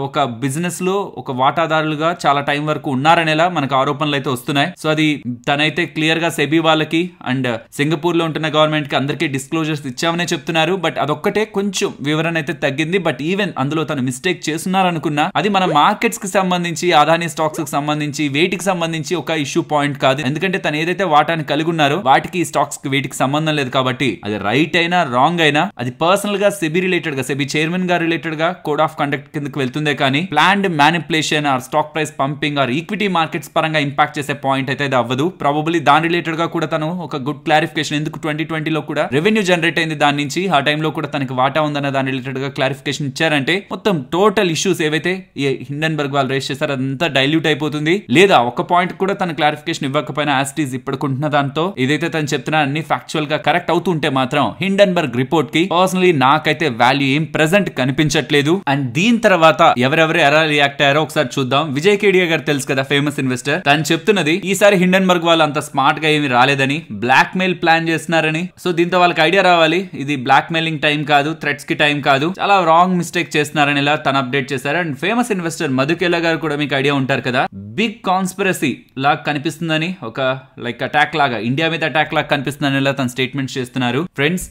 S1: ఒక బిజినెస్ లో ఒక వాటాదారులుగా చాలా టైం వరకు ఉన్నారనేలా మనకు ఆరోపణలు అయితే వస్తున్నాయి. సో అది తనైతే క్లియర్ గా సెబీ వాళ్ళకి అండ్ సింగపూర్ లో ఉంటున్న గవర్నమెంట్ కి అందరికీ డిస్క్లోజర్స్ ఇచ్చామనే చెప్తున్నారు. బట్ అదొక్కటే కొంచెం వివరణ అయితే తగ్గింది. బట్ ఈవెన్ అందులో తను మిస్టేక్ చేస్తున్నారనుకున్నా అది మన మార్కెట్స్ కి సంబంధించి, అదానీ స్టాక్స్ కి సంబంధించి, వేటికి సంబంధించి ఒక ఇష్యూ పాయింట్ కాదు. ఎందుకంటే తను ఏదైతే వాటాన్ని కలిగి ఉన్నారో వాటికి ఈ స్టాక్స్ కి వేటికి సంబంధం లేదు కాబట్టి అది రైట్ అయినా రాంగ్ అయినా అది పర్సనల్ గా సెబీ రిలేటెడ్ గా, సెబీ చైర్మన్ గారు రిలేటెడ్ గా కోడ్ ఆఫ్ కండక్ట్ కిందకి వెళ్తుందే కానీ planned manipulation or stock price pumping or equity markets పరంగా ఇంపాక్ట్ చేసే పాయింట్ అయితే ఇది అవ్వదు. ప్రాబబ్లీ దాని రిలేటెడ్ గా కూడా తను ఒక గుడ్ క్లారిఫికేషన్, ఎందుకు 2020 లో కూడా రెవెన్యూ జనరేట్ అయింది దాని నుంచి, ఆ టైంలో కూడా తనకి వాటా ఉందన్న దాని రిలేటెడ్ గా క్లారిఫికేషన్ ఇచ్చారంటే మొత్తం టోటల్ ఇష్యూస్ ఏవైతే ఈ హిండెన్బర్గ్ వాళ్ళు రేస్ చేశారో అదంతా డైల్యూట్ అయిపోతుంది. లేదా ఒక పాయింట్ కూడా తన క్లారిఫికేషన్ ఇవ్వకపోయినా యాస్టీస్ ఇప్పుడుకుంటున్న దాంతో ఏదైతే తను చెప్తున్నా అన్ని ఫ్యాక్చువల్ గా కరెక్ట్ అవుతుంటే మాత్రం హిండెన్బర్గ్ రిపోర్ట్ కి పర్సనలీ నాకైతే వాల్యూ ఏం ప్రెసెంట్ కనిపించట్లేదు. అండ్ దీని తర్వాత ఎవరెవరు ఎలా రియాక్ట్ అయ్యారో ఒకసారి చూద్దాం. విజయ్ కేడియా గారు తెలుసు కదా, ఫేమస్ ఇన్వెస్టర్, తను చెప్తున్నది ఈసారి హిండెన్బర్గ్ వాళ్ళు అంత స్మార్ట్ గా ఏమి రాలేదని, బ్లాక్ మెయిల్ ప్లాన్ చేస్తున్నారని. సో దీంతో వాళ్ళకి ఐడియా రావాలి ఇది బ్లాక్ మెయిలింగ్ టైం కాదు, థ్రెట్స్ కి టైం కాదు, చాలా రాంగ్ మిస్టేక్ చేస్తున్నారని ఇలా తను అప్డేట్ చేశారు. అండ్ ఫేమస్ ఇన్వెస్టర్ మధుకేలా గారు కూడా మీకు ఐడియా ఉంటారు కదా, బిగ్ కాన్స్పిరసీ లాగా కనిపిస్తుందని, ఒక లైక్ అటాక్ లాగా, ఇండియా మీద అటాక్ లాగా కనిపిస్తుందని ఇలా తన స్టేట్మెంట్ చేస్తున్నారు. ఫ్రెండ్స్,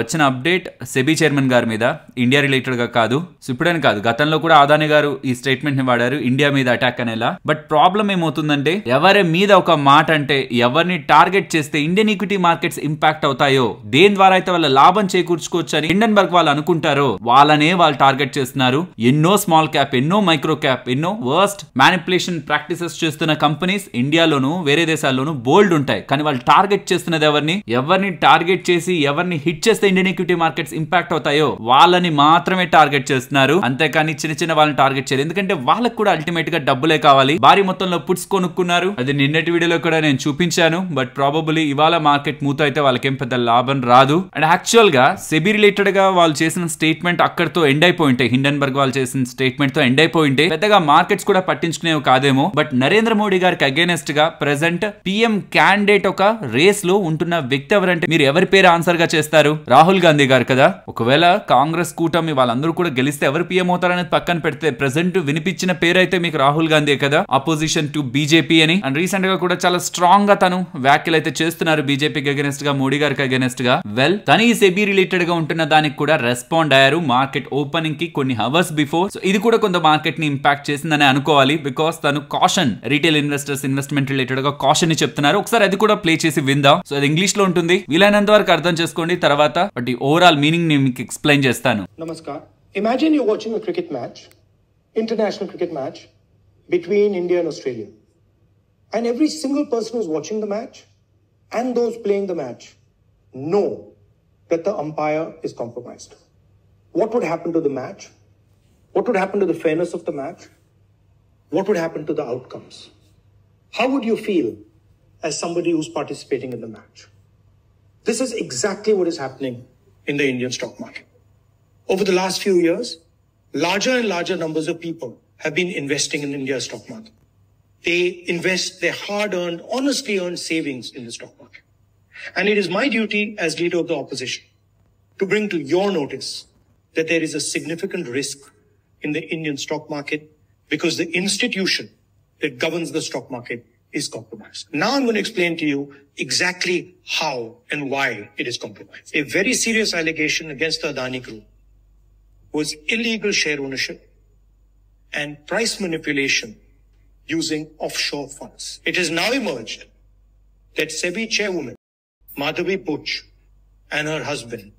S1: వచ్చిన అప్డేట్ సెబీ చైర్మన్ గారి మీద, ఇండియా రిలేటెడ్ గా కాదు. సో ఇప్పుడని కాదు, గతంలో కూడా అదానీ గారు ఈ స్టేట్మెంట్ ని వాడారు, ఇండియా మీద అటాక్ అనేలా. బట్ ప్రాబ్లం ఏమవుతుందంటే ఎవరి మీద ఒక మాట అంటే, ఎవరిని టార్గెట్ చేస్తే ఇండియన్ ఈక్విటీ మార్కెట్స్ ఇంపాక్ట్ అవుతాయో, దేని ద్వారా అయితే వాళ్ళ లాభం చేకూర్చుకోవచ్చు అని హిండెన్బర్గ్ వాళ్ళు అనుకుంటారో వాళ్ళనే వాళ్ళు టార్గెట్ చేస్తున్నారు. ఎన్నో స్మాల్ క్యాప్, ఎన్నో మైక్రో క్యాప్, ఎన్నో వర్స్ట్ మ్యానిపులేషన్ ప్రాక్టీసెస్ చేస్తున్న కంపెనీస్ ఇండియాలోను వేరే దేశాల్లోనూ బోల్డ్ ఉంటాయి. కానీ వాళ్ళు టార్గెట్ చేస్తున్నది ఎవరిని టార్గెట్ చేసి ఎవరిని హిట్ చేస్తే ఇండియన్ ఈక్విటీ మార్కెట్స్ ఇంపాక్ట్ అవుతాయో వాళ్ళని మాత్రమే టార్గెట్ చేస్తున్నారు. అంతేకాని చిన్న వాళ్ళని టార్గెట్ చేయరు. ఎందుకంటే వాళ్ళకి కూడా అల్టిమేట్ గా డబ్బులే కావాలి. భారీ మొత్తంలో పుట్స్ కొనుక్కున్నారు, అది నిన్నటి వీడియోలో కూడా నేను చూపించాను. బట్ ప్రాబబ్లీ ఇవాళ మార్కెట్ మూత అయితే వాళ్ళకేం పెద్ద లాభం రాదు. అండ్ యాక్చువల్ గా సెబీ రిలేటెడ్ గా వాళ్ళు చేసిన స్టేట్మెంట్ అక్కడతో ఎండ్ అయిపోయింటే, హిండెన్బర్గ్ వాళ్ళు చేసిన స్టేట్మెంట్ తో ఎండ్ అయిపోయింటే పెద్దగా మార్కెట్స్ కూడా పట్టించుకునేవి కాదేమో. బట్ నరేంద్ర మోడీ గారికి అగేనెస్ట్ గా ప్రెసెంట్ పిఎం క్యాండిడేట్ ఒక రేస్ లో ఉంటున్న వ్యక్తి ఎవరంటే మీరు ఎవరి పేరు ఆన్సర్ గా చేస్తారు? రాహుల్ గాంధీ గారు కదా. ఒకవేళ కాంగ్రెస్ కూటమి వాళ్ళందరూ కూడా గెలిస్తే ఎవరు పిఎం అవుతారనేది పక్కన పెడితే ప్రెసెంట్ వినిపించిన పేరు అయితే మీకు రాహుల్ గాంధీ కదా, అపోజిషన్ టు బీజేపీ అని. అండ్ రీసెంట్ గా కూడా చాలా స్ట్రాంగ్ గా తను వ్యాఖ్యలు అయితే చేస్తున్నారు బీజేపీకి అగేనెస్ట్ గా, మోడీ గారికి అగేనెస్ట్ గా. వెల్, తను ఈ సెబీ రిలేటెడ్ గా ఉంటున్న దానికి కూడా రెస్పాండ్ అయ్యారు మార్కెట్ ఓపెనింగ్ కి కొన్ని హవర్స్ బిఫోర్. సో ఇది కూడా కొంత మార్కెట్ ని ఇంపాక్ట్ చేసిందని అనుకోవాలి. బికాస్ తను caution, retail investors investment related గా కాషన్ ని చెప్తున్నారు. ఒకసారి అది కూడా ప్లే చేసి విందాం. సో అది ఇంగ్లీష్ లో ఉంటుంది, వీలైనంత వరకు అర్థం చేసుకోండి. తర్వాత బట్ ఓవరాల్ మీనింగ్ ని మీకు ఎక్స్ప్లెయిన్ చేస్తాను.
S2: Namaskar. Imagine you're watching a cricket match, international cricket match between India and Australia. And every single person who's watching the match and those playing the match know that the umpire is compromised. What would happen to the match? What would happen to the fairness of the match? What would happen to the outcomes? How would you feel as somebody who's participating in the match? This is exactly what is happening in the Indian stock market. Over the last few years, larger and larger numbers of people have been investing in India's stock market. They invest their hard-earned, honestly earned savings in the stock market. And it is my duty as leader of the opposition to bring to your notice that there is a significant risk in the Indian stock market because the institution that governs the stock market is compromised. Now I'm going to explain to you exactly how and why it is compromised. A very serious allegation against the Adani Group was illegal share ownership and price manipulation using offshore funds. It has now emerged that SEBI chairwoman Madhavi Buch and her husband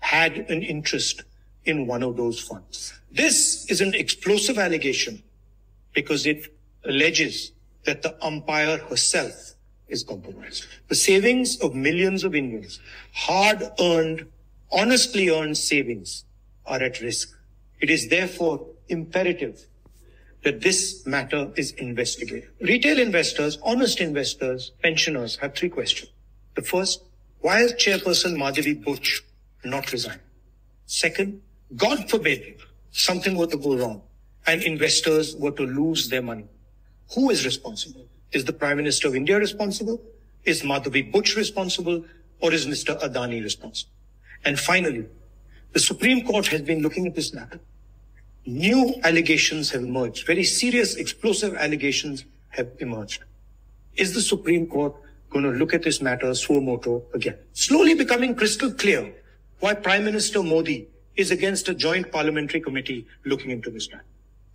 S2: had an interest in one of those funds. This is an explosive allegation because it alleges that the umpire herself is compromised. The savings of millions of Indians, hard-earned, honestly earned savings, are at risk. It is therefore imperative that this matter is investigated. Retail investors, honest investors, pensioners have three questions. The first, why has Chairperson Madhavi Buch not resigned? Second, God forbid something were to go wrong and investors were to lose their money. Who is responsible? Is the Prime Minister of India responsible? Is Madhavi Buch responsible? Or is Mr. Adani responsible? And finally, the Supreme Court has been looking at this matter. New allegations have emerged. Very serious, explosive allegations have emerged. Is the Supreme Court going to look at this matter suo motu again? Slowly becoming crystal clear why Prime Minister Modi is against a joint parliamentary committee looking into this matter.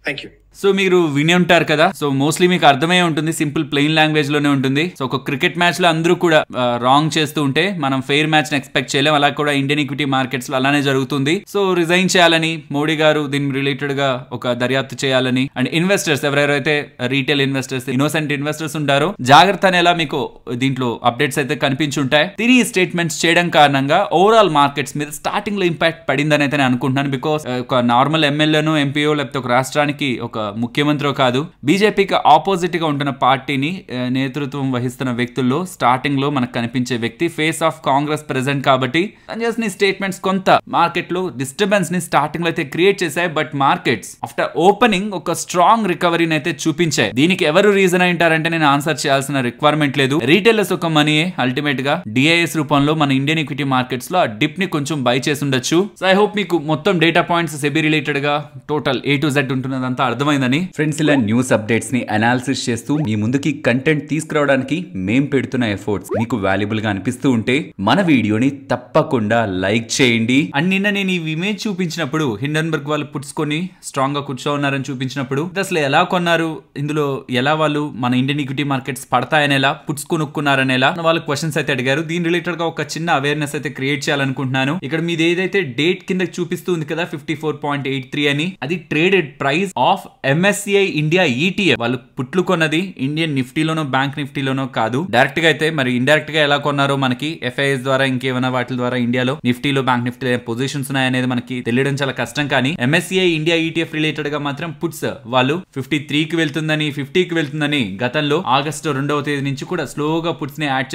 S2: Thank you.
S1: So మీరు విని ఉంటారు కదా. So mostly మీకు అర్థమై ఉంటుంది, simple plain language లోనే ఉంటుంది. So ఒక క్రికెట్ మ్యాచ్ లో అందరూ కూడా రాంగ్ చేస్తూ ఉంటే మనం ఫెయిర్ మ్యాచ్ ని ఎక్స్పెక్ట్ చేయలేం. అలా కూడా ఇండియన్ ఈక్విటీ మార్కెట్స్ లో అలానే జరుగుతుంది. సో రిజైన్ చేయాలని మోడీ గారు దీని రిలేటెడ్ గా ఒక దర్యాప్తు చేయాలని, అండ్ ఇన్వెస్టర్స్ ఎవరెవరైతే రీటైల్ ఇన్వెస్టర్స్, ఇన్నోసెంట్ ఇన్వెస్టర్స్ ఉంటారో జాగ్రత్త అనేలా మీకు దీంట్లో అప్డేట్స్ అయితే కనిపించుంటాయి. దీని స్టేట్మెంట్స్ చేయడం కారణంగా ఓవరాల్ మార్కెట్స్ మీద స్టార్టింగ్ లో ఇంపాక్ట్ పడిందని అయితే నేను అనుకుంటున్నాను. బికాస్ ఒక నార్మల్ ఎమ్మెల్యేనో ఎంపీఓ లేకపోతే ఒక రాష్ట్రానికి ఒక ముఖ్యమంత్రి కాదు, బీజేపీకి ఆపోజిట్ గా ఉంటున్న పార్టీని నేతృత్వం వహిస్తున్న వ్యక్తుల్లో స్టార్టింగ్ లో మనకు కనిపించే వ్యక్తి ఫేస్ ఆఫ్ కాంగ్రెస్ ప్రెసెంట్ కాబట్టి సంజయ్ స్టేట్మెంట్స్ కొంత మార్కెట్ లో డిస్టర్బెన్స్ ని స్టార్టింగ్ లో అయితే క్రియేట్ చేశాయి. బట్ మార్కెట్స్ ఆఫ్టర్ ఓపెనింగ్ ఒక స్ట్రాంగ్ రికవరీని అయితే చూపించాయి. దీనికి ఎవరు రీజన్ అయింటారంటే నేను ఆన్సర్ చేయాల్సిన రిక్వైర్మెంట్ లేదు. రీటైలర్స్ ఒక మనీయే అల్టిమేట్ గా డిఐఎస్ రూపంలో మన ఇండియన్ ఈక్విటీ మార్కెట్స్ లో ఆ డిప్ ని కొంచెం బై చేసి ఉండొచ్చు. సో ఐ హోప్ మీకు మొత్తం డేటా పాయింట్స్ సెబీ రిలేటెడ్ గా టోటల్ A to Z ఉంటున్నదంతా అర్థమైందని. ఫ్రెండ్స్, ఇలా న్యూస్ అప్డేట్స్ ని అనాలిసిస్ చేస్తూ మీ ముందుకి కంటెంట్ తీసుకురావడానికి మేం పెడుతున్న ఎఫర్ట్స్ మీకు వాల్యుబుల్ గా అనిపిస్తూ ఉంటే మన వీడియోని తప్పకుండా లైక్ చేయండి. అండ్ నిన్న నేను ఈ ఇమేజ్ చూపించినప్పుడు హిండెన్బర్గ్ వాళ్ళు పుట్సుకొని స్ట్రాంగ్ గా కూర్చోన్నారని చూపించినప్పుడు అసలు ఎలా కొన్నారు, ఇందులో ఎలా వాళ్ళు మన ఇండియన్ ఈక్విటీ మార్కెట్స్ పడతాయనేలా పుట్స్ కొనుక్కున్నారనేలా వాళ్ళు క్వశ్చన్స్ అయితే అడిగారు. దీని రిలేటెడ్ గా ఒక చిన్న అవేర్నెస్ అయితే క్రియేట్ చేయాలనుకుంటున్నాను. ఇక్కడ మీది ఏదైతే డేట్ కింద చూపిస్తుంది కదా 54.83 అని, అది traded price of MSCI India ETF. వాళ్ళు పుట్లు కొన్నది ఇండియన్ నిఫ్టీలోనో బ్యాంక్ నిఫ్టీలోనో కాదు, డైరెక్ట్ గా అయితే మరి ఇండైరెక్ట్ గా ఎలా కొన్నారో మనకి FIS ద్వారా ఇంకేమైనా వాటి ద్వారా ఇండియాలో నిఫ్టీలో బ్యాంక్ నిఫ్టీలో పొజిషన్స్ ఉన్నాయనేది మనకి తెలియడం చాలా కష్టం. కానీ MSCI ఇండియా ETF రిలేటెడ్ గా మాత్రం పుట్స్ వాళ్ళు 53 కి వెళ్తుందని 50 కి వెళ్తుందని గతంలో ఆగస్టు 2వ తేదీ నుంచి కూడా స్లోగా పుట్స్ ని యాడ్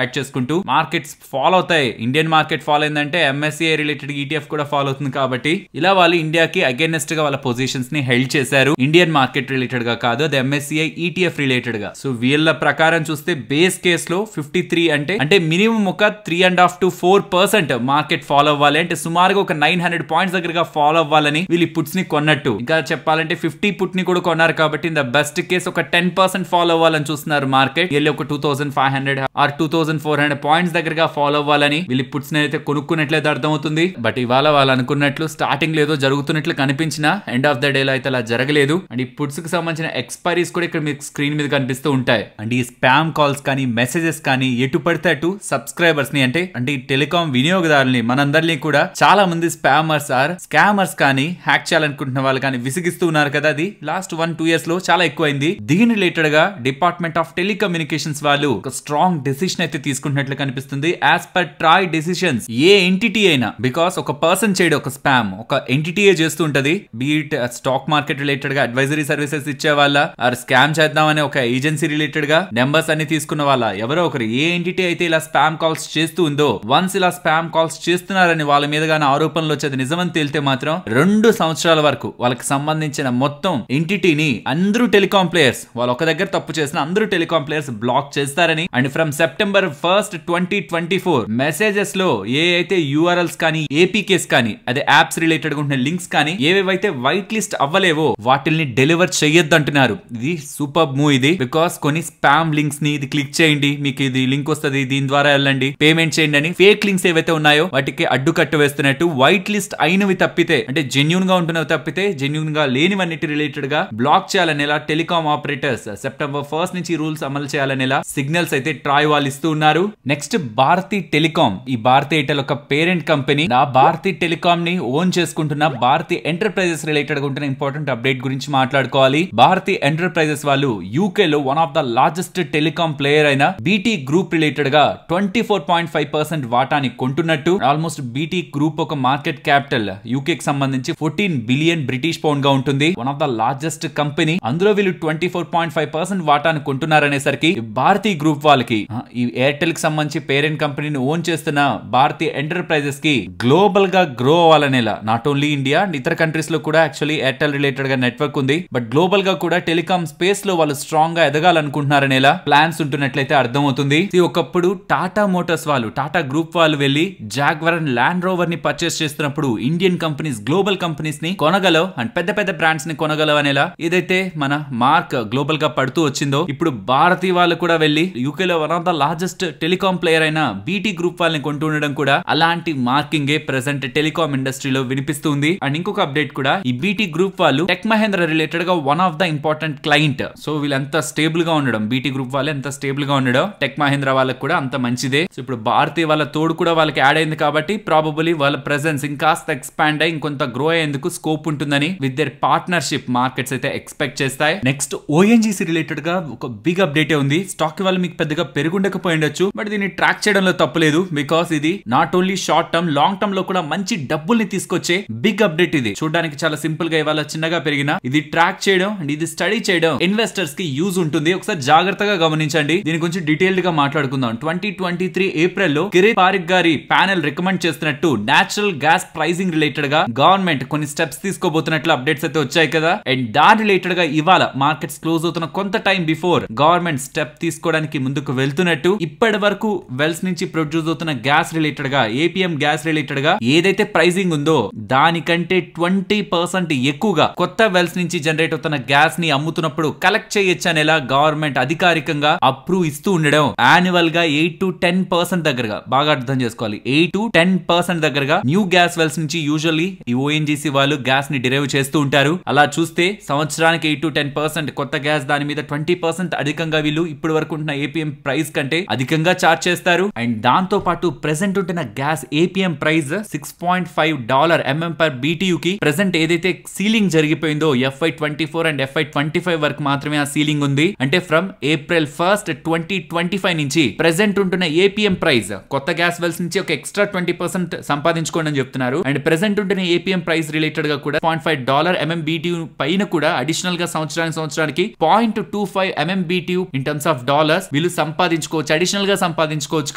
S1: చేసుకుంటూ మార్కెట్స్ ఫాలో అవుతాయి. ఇండియన్ మార్కెట్ ఫాలో అయిందంటే MSCI రిలేటెడ్ ETF కూడా ఫాలో అవుతుంది. కాబట్టి ఇలా వాళ్ళు ఇండియాకి అగైనెస్ట్ గా వాళ్ళ పొజిషన్స్ ని హెల్డ్ చేశారు. ఇండియన్ మార్కెట్ రిలేటెడ్ గా కాదు, అది MSCI ETF రిలేటెడ్ గా. సో వీళ్ళ ప్రకారం చూస్తే బేస్ కేస్ లో 53 అంటే మినిమం ఒక 3.5 to 4% మార్కెట్ ఫాలో అవ్వాలి. అంటే సుమారుగా ఒక 900 పాయింట్స్ దగ్గరగా ఫాలో అవ్వాలని వీళ్ళు పుట్స్ ని కొన్నట్టు. ఇంకా చెప్పాలంటే 50 పుట్ ని కూడా కొన్నారు కాబట్టి ఇన్ ద బెస్ట్ కేస్ ఒక 10% ఫాలో అవ్వాలని చూస్తున్నారు మార్కెట్. వీళ్ళు ఒక 2500 ఆర్ 2400 పాయింట్స్ దగ్గరగా ఫాలో అవ్వాలని వీళ్ళు పుట్స్ ని అయితే కొనుక్కున్నట్లయితే అర్థమవుతుంది. బట్ ఇవాళ వాళ్ళు అనుకున్నట్లు స్టార్టింగ్ లేదో జరుగుతున్నట్లు కనిపించిన ఎండ్ ఆఫ్ ద డే లో అయితే అలా జరగలేదు. అండ్ ఈ పుట్స్ కి సంబంధించిన ఎక్స్పైరీస్ కూడా ఇక్కడ మీకు స్క్రీన్ మీద కనిపిస్తూ ఉంటాయి. అండ్ ఈ స్పామ్ కాల్స్ కానీ మెసేజెస్ కానీ ఎటు పడితే అటు సబ్స్క్రైబర్స్ ని అంటే ఈ టెలికాం వినియోగదారుల్ని మనందరినీ కూడా చాలా మంది స్పామర్స్ ఆర్ స్కామర్స్ కానీ హ్యాక్ చేయాలనుకుంటున్న వాళ్ళు కానీ విసిగిస్తూ ఉన్నారు కదా. అది లాస్ట్ 1-2 years లో చాలా ఎక్కువైంది. దీని రిలేటెడ్ గా డిపార్ట్మెంట్ ఆఫ్ టెలికమ్యూనికేషన్స్ వాళ్ళు ఒక స్ట్రాంగ్ డెసిషన్ అయితే తీసుకుంటున్నట్లు కనిపిస్తుంది. యాజ్ పర్ ట్రాయ్ డెసిషన్స్ ఏ ఎంటిటీ అయినా, బికాస్ ఒక పర్సన్ చేయడం ఒక స్పామ్ ఒక ఎంటిటీయే చేస్తూ ఉంటది. బీట్ స్టాక్ మార్కెట్ రిలేటెడ్ గా అడ్వైజరీ సర్వీసెస్ ఇచ్చే వాళ్ళ ఆర్ స్కామ్ చేద్దామని ఒక ఏజెన్సీ రిలేటెడ్ గా నెంబర్స్ అన్ని తీసుకున్న వాళ్ళ ఎవరో ఒకరు ఏ ఎంటిటీ అయితే ఇలా స్పామ్ కాల్స్ చేస్తూ ఉందో వన్స్ ఇలా స్పామ్ కాల్స్ చేస్తున్నారని వాళ్ళ మీద గానీ ఆరోపణలు వచ్చేది నిజమని తేలితే మాత్రం 2 సంవత్సరాల వరకు వాళ్ళకి సంబంధించిన మొత్తం ఎంటిటీని అందరూ టెలికాం ప్లేయర్స్ వాళ్ళు ఒక దగ్గర తప్పు చేసిన అందరూ టెలికాం ప్లేయర్స్ బ్లాక్ చేస్తారని and from September 1st 2024 messages లో ఏ అయితే యూఆర్ఎల్స్ కానీ ఏపీకేస్ కానీ అదే యాప్స్ రిలేటెడ్ గా ఉంటున్న లింక్స్ కానీ ఏవేవైతే వైట్ లిస్ట్ అవ్వలేవో వాటిల్ని డెలివర్ చేయొద్దు అంటున్నారు. ఇది సూపర్ మూవ్ ఇది బికాస్ కొన్ని స్పామ్ లింక్స్ ని ఇది క్లిక్ చేయండి మీకు ఇది లింక్ వస్తుంది దీని ద్వారా వెళ్ళండి పేమెంట్ చేయండి అని ఫేక్ లింక్స్ ఏవైతే ఉన్నాయో వాటికి అడ్డుకట్టు వేస్తున్నట్టు వైట్ లిస్ట్ అయినవి తప్పితే అంటే జెన్యూన్ గా ఉంటున్నవి తప్పితే జెన్యూన్ గా లేనివన్నిటి రిలేటెడ్ గా బ్లాక్ చేయాలనేలా టెలికాం ఆపరేటర్స్ సెప్టెంబర్ 1st నుంచి రూల్స్ అమలు చేయాలనేలా సిగ్నల్స్ అయితే ట్రాయ్ వాళ్ళు ఇస్తూ ఉన్నారు. నెక్స్ట్ భారతీ టెలికాం ఈ భారతీ ఎయిర్టెల్ ఒక పేరెంట్ కంపెనీ ఆ భారతీ టెలికాం ని ఓన్ చేసుకుంటున్న భారతీ ఎంటర్ప్రైజెస్ రిలేటెడ్ గా ఉంటున్న ఇంపార్టెంట్ అప్డేట్ గురించి మాట్లాడుకోవాలి. భారతీ ఎంటర్ప్రైజెస్ వాళ్ళు యూకే లో one of the largest telecom player అయిన బీటీ గ్రూప్ రిలేటెడ్ గా 24.5% వాటాని కొంటున్నట్టు ఆల్మోస్ట్ బీటీ గ్రూప్ ఒక మార్కెట్ క్యాపిటల్ యూకే కి సంబంధించి 14 బిలియన్ బ్రిటిష్ పౌండ్ గా ఉంటుంది. One of the largest company అందులో వీళ్ళు 24.5% వాటాను కొంటున్నారనేసరికి భారతీ గ్రూప్ వాళ్ళకి ఈ ఎయిర్టెల్ కి సంబంధించి పేరెంట్ కంపెనీని ఓన్ చేస్తున్న భారతీ ఎంటర్ప్రైజెస్ కి గ్లోబల్ గా గ్రో అవ్వాలనేలా నాట్ ఓన్లీ ఇండియా ఇతర కంట్రీస్ లో కూడా యాక్చువల్లీ ఎయిర్టెల్ రిలేటెడ్ గా నెట్వర్క్ ఉంది బట్ గ్లోబల్ గా కూడా టెలికాం స్పేస్ లో వాళ్ళు స్ట్రాంగ్ గా ఎదగాలనుకుంటున్నారనేలా ప్లాన్స్ ఉంటున్నట్లయితే అర్థమవుతుంది. ఒకప్పుడు టాటా మోటార్స్ వాళ్ళు టాటా గ్రూప్ వాళ్ళు వెళ్లి జాగ్వర్ అండ్ ల్యాండ్ రోవర్ ని పర్చేస్ చేస్తున్నప్పుడు ఇండియన్ కంపెనీస్ గ్లోబల్ కంపెనీస్ ని కొనగలవు అండ్ పెద్ద పెద్ద బ్రాండ్స్ ని కొనగలవు అనేలా ఏదైతే మన మార్క్ గ్లోబల్ గా పడుతూ వచ్చిందో ఇప్పుడు భారతీ వాళ్ళు కూడా వెళ్లి యూకే లో one of the largest telecom player అయిన బీటీ గ్రూప్ వాళ్ళని కొంటుండడం కూడా అలాంటి మార్కింగ్ ప్రెసెంట్ టెలికాం ఇండస్ట్రీలో వినిపిస్తుంది. అండ్ ఇంకొక అప్డేట్ కూడా ఈ బీటీ గ్రూప్ వాళ్ళు టెక్ మహేంద్ర రిలేటెడ్ గా one of the important client. So వీళ్ళంత స్టేబుల్ గా ఉండడం బీటీ గ్రూప్ వాళ్ళు ఎంత స్టేబుల్ గా ఉండడం టెక్ మహేంద్ర వాళ్ళకి కూడా అంత మంచిదే. సో ఇప్పుడు భారతీ వాళ్ళ తోడు కూడా వాళ్ళకి యాడ్ అయింది కాబట్టి ప్రాబబుల్లీ వాళ్ళ ప్రెసెన్స్ ఇంకాస్త ఎక్స్పాండ్ అయ్యి ఇంకొంత గ్రో అయ్యేందుకు స్కోప్ ఉంటుందని విత్ దేర్ పార్ట్నర్షిప్ మార్కెట్స్ అయితే ఎక్స్పెక్ట్ చేస్తాయి. నెక్స్ట్ ఓఎన్జీసీ రిలేటెడ్ గా ఒక బిగ్ అప్డేట్ ఉంది. స్టాక్ వాళ్ళు మీకు పెద్దగా పెరుగుండకపోయిండొచ్చు బట్ దీన్ని ట్రాక్ చేయడంలో తప్పలేదు బికాస్ ఇది not only short term long term లో కూడా మంచి డబ్బుల్ని తీసుకొచ్చే బిగ్ అప్డేట్. ఇది చూడడానికి చాలా సింపుల్ గా ఇవాళ చిన్నగా పెరిగిన ఇది ట్రాక్ చేయడం అండ్ ఇది స్టడీ చేయడం ఇన్వెస్టర్స్ కి యూజ్ ఉంటుంది. ఒకసారి జాగ్రత్తగా గమనించండి. దీని గురించి డీటెయిల్డ్ గా మాట్లాడుకుందాం. 2023 ఏప్రిల్ లో కిరీట్ పారిక్ గారి ప్యానెల్ రికమెండ్ చేస్తున్నట్టు నేచురల్ గ్యాస్ ప్రైసింగ్ రిలేటెడ్ గా గవర్నమెంట్ కొన్ని స్టెప్స్ తీసుకోబోతున్నట్లు అప్డేట్స్ అయితే వచ్చాయి కదా అండ్ దాని రిలేటెడ్ గా ఇవాళ మార్కెట్స్ క్లోజ్ అవుతున్న కొంత టైం బిఫోర్ గవర్నమెంట్ స్టెప్ తీసుకోవడానికి ముందుకు వెళ్తున్నట్టు ఇప్పటి వరకు వెల్స్ నుంచి ప్రొడ్యూస్ అవుతున్న గ్యాస్ రిలేటెడ్ గా ఏపీఎం గ్యాస్ రిలేటెడ్ గా ఏదైతే ప్రైసింగ్ ఉందో దానికంటే 20% ఎక్కువగా కొత్త వెల్స్ నుంచి జనరేట్ అవుతున్న గ్యాస్ ని అమ్ముతున్నప్పుడు కలెక్ట్ చేయొచ్చు అనేలా గవర్నమెంట్ అధికారికంగా అప్రూవ్ ఇస్తూ ఉండడం యాన్యువల్ గా 8 to 10% దగ్గరగా బాగా అర్థం చేసుకోవాలి 8 to 10% దగ్గరగా న్యూ గ్యాస్ వెల్స్ నుంచి యూజువల్లీ ఈ ఓఎన్జీసీ వాళ్ళు గ్యాస్ ని డిరైవ్ చేస్తూ ఉంటారు. అలా చూస్తే సంవత్సరానికి 8 to 10% కొత్త గ్యాస్ దాని మీద 20% అధికంగా వీళ్ళు ఇప్పటి వరకు ఉంటున్న ఏపీఎం ప్రైస్ కంటే అధికంగా చార్జ్ చేస్తారు. అండ్ దాంతో పాటు ప్రెసెంట్ ఉంటున్న gas APM price $6.5 mm per BTU కి ప్రెసెంట్ ఏదైతే సీలింగ్ జరిగిపోయిందో FY24 అండ్ FY25 వరకు మాత్రమే ఆ సీలింగ్ ఉంది. అంటే ఫ్రమ్ ఏప్రిల్ 1st 2025 నుంచి ప్రెసెంట్ ఉంటున్న ఏపీఎం ప్రైస్ కొత్త గ్యాస్ వెల్స్ నుంచి ఒక ఎక్స్ట్రా 20% సంపాదించుకోండి అని చెప్తున్నారు. అండ్ ప్రెసెంట్ ఉంటున్న ఏపీఎం ప్రైస్ రిలేటెడ్ గా కూడా $0.5 MMBTU పైన కూడా అడిషనల్ గా సంవత్సరానికి 0.25 MMBTU in terms of dollars వీళ్ళు సంపాదించుకోవచ్చు అడిషనల్ గా సంపాదించుకోవచ్చు.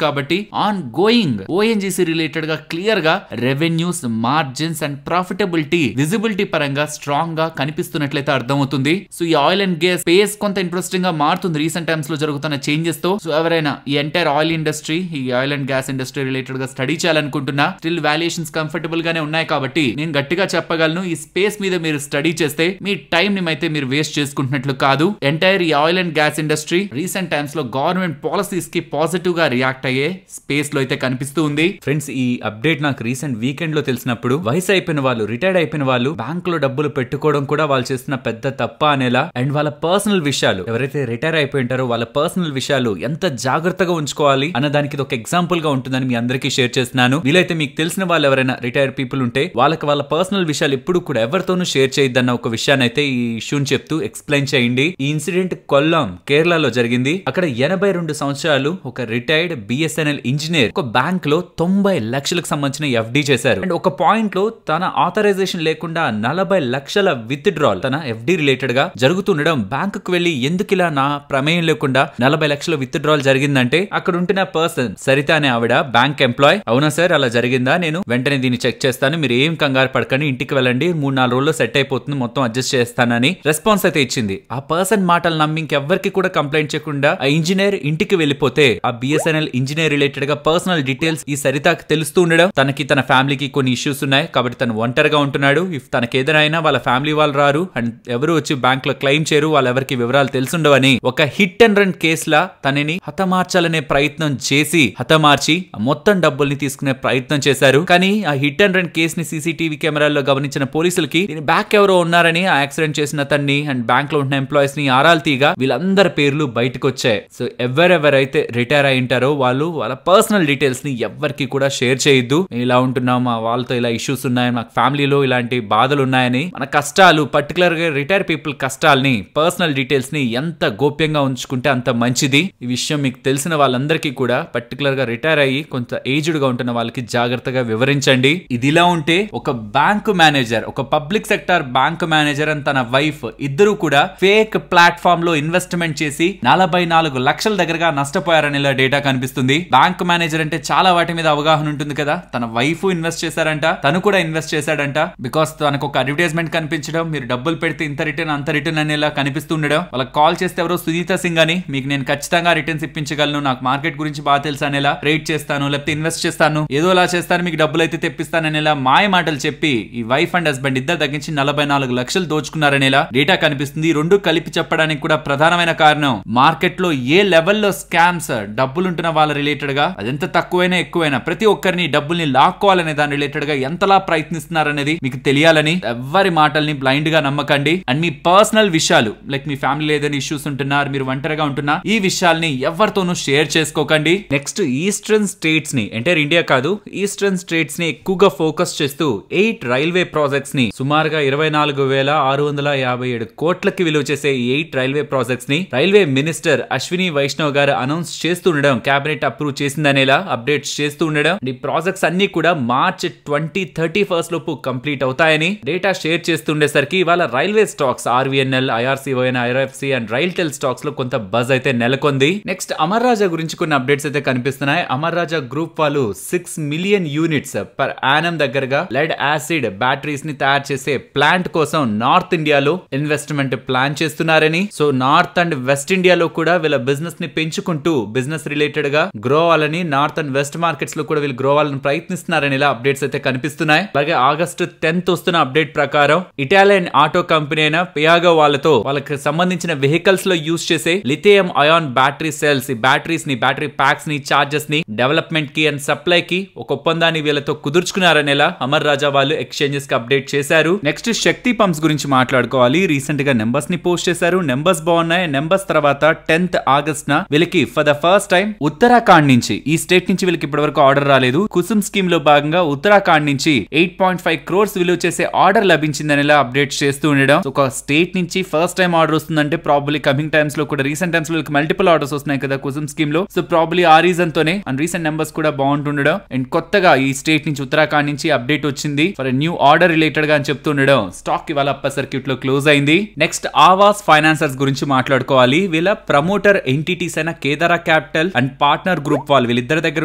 S1: కాబట్టి ఆన్ గోయింగ్ ఓఎన్జీసీ రిలేటెడ్ గా క్లియర్ గా revenues margins and profitability visibility పరంగా స్ట్రాంగ్ గా కనిపిస్తున్నట్లయితే అర్థమవుతుంది. సో ఈ ఆయిల్ అండ్ గ్యాస్ స్పేస్ కొంత ఇంట్రెస్టింగ్ గా మారుతుంది రీసెంట్ టైమ్స్ లో జరుగుతున్న చేంజెస్ తో. సో ఎవరైనా ఈ ఎంటైర్ ఆయిల్ ఇండస్ట్రీ ఈ oil and gas industry related గా స్టడీ చేయాలనుకుంటున్నా స్టిల్ వాల్యుయేషన్స్ కంఫర్టబుల్ గానే ఉన్నాయి కాబట్టి నేను గట్టిగా చెప్పగలను ఈ స్పేస్ మీద మీరు స్టడీ చేస్తే మీ టైం ని అయితే మీరు వేస్ట్ చేసుకుంటున్నట్లు కాదు. ఎంటైర్ ఈ oil and gas industry recent times లో గవర్నమెంట్ పాలసీస్ కి పాజిటివ్ గా రియాక్ట్ అయ్యే స్పేస్ లో అయితే కనిపిస్తూ ఉంది. ఫ్రెండ్స్ ఈ అప్డేట్ నాకు రీసెంట్ వీకెండ్ లో తెలిసినప్పుడు వయసు అయిపోయిన వాళ్ళు రిటైర్డ్ అయిపోయిన వాళ్ళు బ్యాంక్ లో డబ్బులు పెట్టుకోవడం కూడా వాళ్ళు చేస్తున్న పెద్ద తప్ప అనేలా అండ్ వాళ్ళ పర్సనల్ విషయాలు ఎవరైతే రిటైర్ అయిపోయి ఉంటారో వాళ్ళ పర్సనల్ విషయాలు ఎంత జాగ్రత్తగా ఉంచుకోవాలి అన్న దానికి ఒక ఎగ్జాంపుల్ గా ఉంటుందని మీ అందరికీ షేర్ చేస్తున్నాను. వీలైతే మీకు తెలిసిన వాళ్ళు ఎవరైనా రిటైర్ పీపుల్ ఉంటే వాళ్ళకి వాళ్ళ పర్సనల్ విషయాలు ఎప్పుడు కూడా ఎవరితోనూ షేర్ చేయొద్దన్న ఒక విషయాన్ని అయితే ఈ ఇష్యూని చెప్తూ ఎక్స్ప్లెయిన్ చేయండి. ఈ ఇన్సిడెంట్ కొల్లాం కేరళలో జరిగింది. అక్కడ 82 సంవత్సరాలు ఒక రిటైర్డ్ బిఎస్ఎన్ఎల్ ఇంజనీర్ ఒక బ్యాంక్ లో 90 లక్షలకు సంబంధించిన ఎఫ్డి చేశారు. అండ్ ఒక పాయింట్ లో తన ఆథరైజేషన్ లేకుండా 40 లక్షల లక్షల విత్డ్రాల్ తన ఎఫ్డి రిలేటెడ్ గా జరుగుతుండడం బ్యాంక్ కు వెళ్లి ఎందుకు ఇలా నా ప్రమేయం లేకుండా 40 లక్షల విత్డ్రాల్ జరిగిందంటే అక్కడ ఉంటున్న పర్సన్ సరిత అనే ఆవిడ బ్యాంక్ ఎంప్లాయ్. అవునా సార్ అలా జరిగిందా, నేను వెంటనే దీన్ని చెక్ చేస్తాను, మీరు ఏం కంగారు పడకండి, ఇంటికి వెళ్ళండి, 3-4 రోజుల్లో సెట్ అయిపోతుంది, మొత్తం అడ్జస్ట్ చేస్తానని రెస్పాన్స్ అయితే ఇచ్చింది. ఆ పర్సన్ మాటలు నమ్మి ఇంకెవ్వరికి కూడా కంప్లైంట్ చేయకుండా ఆ ఇంజనీర్ ఇంటికి వెళ్ళిపోతే ఆ బిఎస్ఎన్ఎల్ ఇంజనీర్ రిలేటెడ్ గా పర్సనల్ డీటెయిల్స్ ఈ సరితకు తెలుస్తూ ఉండడం, తనకి తన ఫ్యామిలీకి కొన్ని ఇష్యూస్ ఉన్నాయి కాబట్టి తను ఒంటరిగా ఉంటున్నాడు, ఇఫ్ తనకి ఏదైనా వాళ్ళ ఫ్యామిలీ వాళ్ళు రారు అండ్ ఎవరు వచ్చి బ్యాంక్ లో క్లెయిమ్ చేయరు, వాళ్ళెవరికి వివరాలు తెలుసుండవని ఒక హిట్ అండ్ రన్ కేసులా తనని హతమార్చాలనే ప్రయత్నం చేసి హతమార్చి మొత్తం డబ్బుల్ని తీసుకునే ప్రయత్నం చేశారు. కానీ ఆ హిట్ అండ్ రన్ కేసు ని సీసీటీవీ కెమెరాల్లో గమనించిన పోలీసులకి దీని బ్యాక్ ఎవరో ఉన్నారని, ఆ యాక్సిడెంట్ చేసిన తన్ని అండ్ బ్యాంక్ లో ఉన్న ఎంప్లాయీస్ ని ఆరాలు తీగా వీళ్ళందరి పేర్లు బయటకు వచ్చాయి. సో ఎవరెవరైతే రిటైర్ అయి ఉంటారో వాళ్ళు వాళ్ళ పర్సనల్ డీటెయిల్స్ ని ఎవరికి కూడా షేర్ చేయొద్దు. ఇలా ఉంటున్నాం, మా వాళ్ళతో ఇలా ఇష్యూస్ ఉన్నాయి, నాకు ఫ్యామిలీలో ఇలాంటి బాధలు ఉన్నాయని, మన కష్టాలు పర్టికులర్ గా రిటైర్ పీపుల్ కష్టాలని పర్సనల్ డీటెయిల్స్ ని ఎంత గోప్యంగా ఉంచుకుంటే అంత మంచిది. ఈ విషయం మీకు తెలిసిన వాళ్ళందరికీ కూడా పర్టికులర్ గా రిటైర్ అయ్యి కొంత ఏజ్డ్ గా ఉంటున్న వాళ్ళకి జాగ్రత్తగా వివరించండి. ఇదిలా ఉంటే ఒక బ్యాంకు మేనేజర్, ఒక public sector bank manager and తన వైఫ్ ఇద్దరు కూడా ఫేక్ ప్లాట్ఫామ్ లో ఇన్వెస్ట్మెంట్ చేసి 44 లక్షల దగ్గరగా నష్టపోయారని ఇలా డేటా కనిపిస్తుంది. బ్యాంక్ మేనేజర్ అంటే చాలా వాటి మీద అవగాహన ఉంటుంది కదా, తన వైఫ్ ఇన్వెస్ట్ చేశారంట, తను కూడా ఇన్వెస్ట్ చేశాడంట. బికాస్ తనకు ఒక అడ్వర్టైజ్మెంట్ కనిపించడం, మీరు డబ్బులు పెడితే ఇంత రిటర్న్ అంత రిటర్న్ అనేలా కనిపిస్తుండడం, వాళ్ళకి కాల్ చేస్తే ఎవరో సునీత సింగ్ అని, మీకు నేను ఖచ్చితంగా రిటర్న్స్ ఇప్పించగలను, నాకు మార్కెట్ గురించి బాగా తెలుసు అనేలా ట్రేడ్ చేస్తాను, లేకపోతే ఇన్వెస్ట్ చేస్తాను, ఏదోలా చేస్తాను, మీకు డబ్బులు అయితే తెప్పిస్తాను అనేలా మాయ మాటలు చెప్పి ఈ వైఫ్ అండ్ హస్బెండ్ ఇద్దరు తగ్గించి 44 లక్షలు దోచుకున్నారనేలా డేటా కనిపిస్తుంది. రెండు కలిపి చెప్పడానికి కూడా ప్రధానమైన కారణం మార్కెట్ లో ఏ లెవెల్లో స్కామ్స్ డబ్బులుంటున్న వాళ్ళ రిలేటెడ్ గా అదెంత తక్కువైనా ఎక్కువైనా ప్రతి ఒక్కరిని డబ్బుల్ని లాక్కోవాలనే దాని రిలేటెడ్ గా ఎంతలా ప్రయత్నిస్తున్నారనేది మీకు తెలియాలని ఎవరి మాటల్ని బ్లైండ్ గా నమ్మకండి. అండ్ మీ పర్సనల్ విషయాలు లైక్ మీ ఫ్యామిలీలో ఏదైనా ఇష్యూస్ ఉంటున్నారు, మీరు ఒంటరిగా ఉంటున్నా, ఈ విషయాల్ని ఎవరితోనూ షేర్ చేసుకోకండి. నెక్స్ట్ ఈస్టర్న్ స్టేట్స్ ని, ఎంటైర్ ఇండియా కాదు, ఈస్టర్న్ స్టేట్స్ ని ఎక్కువగా ఫోకస్ చేస్తూ 8 రైల్వే ప్రాజెక్ట్స్ ని సుమారుగా 24,657 కోట్లకి విలువ చేసే 8 రైల్వే ప్రాజెక్ట్స్ ని రైల్వే మినిస్టర్ అశ్విని వైష్ణవ్ గారు అనౌన్స్ చేస్తుండడం, కేబినెట్ అప్రూవ్ చేసిందనేలా అప్డేట్స్ చేస్తూ ఉండడం, ఈ ప్రాజెక్ట్స్ అన్ని కూడా మార్చ్ 2031 లోపు కంప్లీట్ అవుతాయని డేటా షేర్ చేస్తుండేసరికి వాళ్ళ railway stocks RVNL, IRCON, IRFC and RailTel stocks లో కొంత బజ్ అయితే నెలకొంది. నెక్స్ట్ అమర్ రాజా గురించి కొన్ని అప్డేట్స్ అయితే కనిపిస్తున్నాయి. అమర్ రాజా గ్రూప్ వాళ్ళు 6 మిలియన్ యూనిట్స్ పర్ యానం దగ్గరగా లెడ్ యాసిడ్ బ్యాటరీస్ ని తయారు చేసే ప్లాంట్ కోసం నార్త్ ఇండియాలో ఇన్వెస్ట్మెంట్ ప్లాన్ చేస్తున్నారని, సో నార్త్ అండ్ వెస్ట్ ఇండియాలో కూడా వీళ్ళ బిజినెస్ ని పెంచుకుంటూ బిజినెస్ రిలేటెడ్ గా గ్రో అవ్వాలని, నార్త్ అండ్ వెస్ట్ మార్కెట్స్ లో కూడా వీళ్ళు గ్రో అవ్వాలని ప్రయత్నిస్తున్నారని ఇలా అప్డేట్స్ అయితే కనిపిస్తున్నాయి. అలాగే ఆగస్టు 10th వస్తున్న అప్డేట్ ప్రకారం ఇటాలియన్ ఆటో కంపెనీ అయిన పియాగో వాళ్ళకి సంబంధించిన వెహికల్స్ లో యూజ్ చేసే లిథియం అయాన్ బ్యాటరీ సెల్స్, ఈ బ్యాటరీస్ ని, బ్యాటరీ ప్యాక్స్ ని, చార్జెస్ ని డెవలప్మెంట్ కి అండ్ సప్లై కి ఒక ఒప్పందాన్ని వీళ్ళతో కుదుర్చుకున్నారనేలా అమర్ రాజా వాళ్ళు ఎక్స్చేంజెస్ కి అప్డేట్ చేశారు. నెక్స్ట్ శక్తి పంప్స్ గురించి మాట్లాడుకోవాలి. రీసెంట్ గా నెంబర్స్ ని పోస్ట్ చేశారు, నెంబర్స్ బాగున్నాయి. నెంబర్స్ తర్వాత 10th ఆగస్ట్ న వీళ్ళకి for the first time Uttarakhand నుంచి, ఈ స్టేట్ నుంచి వీళ్ళకి ఇప్పటి వరకు ఆర్డర్ రాలేదు, కుసుమ్ స్కీమ్ లో భాగంగా ఉత్తరాఖండ్ నుంచి 8.5 crores విలువ చేసే ఆర్డర్ లభించిందనేలా అప్డేట్ చేస్తూ ఉండడం. ఒక స్టేట్ నుంచి ఫస్ట్ టైం ఆర్డర్ వస్తుందంటే ప్రాబబ్లీ కమింగ్ టైమ్స్ లో కూడా, రీసెంట్ టైమ్స్ లో మల్టిపుల్ ఆర్డర్స్ వస్తున్నాయి కదా కుసుమ్ స్కీమ్ లో, సో ప్రాబబ్లీ ఆ రీజన్ తోనే అండ్ రీసెంట్ నెంబర్స్ కూడా బాగుంటుండడం అండ్ కొత్తగా ఈ స్టేట్ నుంచి ఉత్తరాఖండ్ నుంచి అప్డేట్ వచ్చింది ఫర్ న్యూ ఆర్డర్ రిలేటెడ్ గా అని చెప్తుండడం. స్టాక్ ఇవాళ అప్పర్ సర్క్యూట్ లో క్లోజ్ అయింది. నెక్స్ట్ ఆవాస్ ఫైనాన్సర్స్ గురించి మాట్లాడుకోవాలి. వీళ్ళ ప్రమోటర్ ఎంటిటీస్ అయిన కేదారా క్యాపిటల్ అండ్ పార్ట్నర్ గ్రూప్ వాళ్ళు వీళ్ళిద్దరి దగ్గర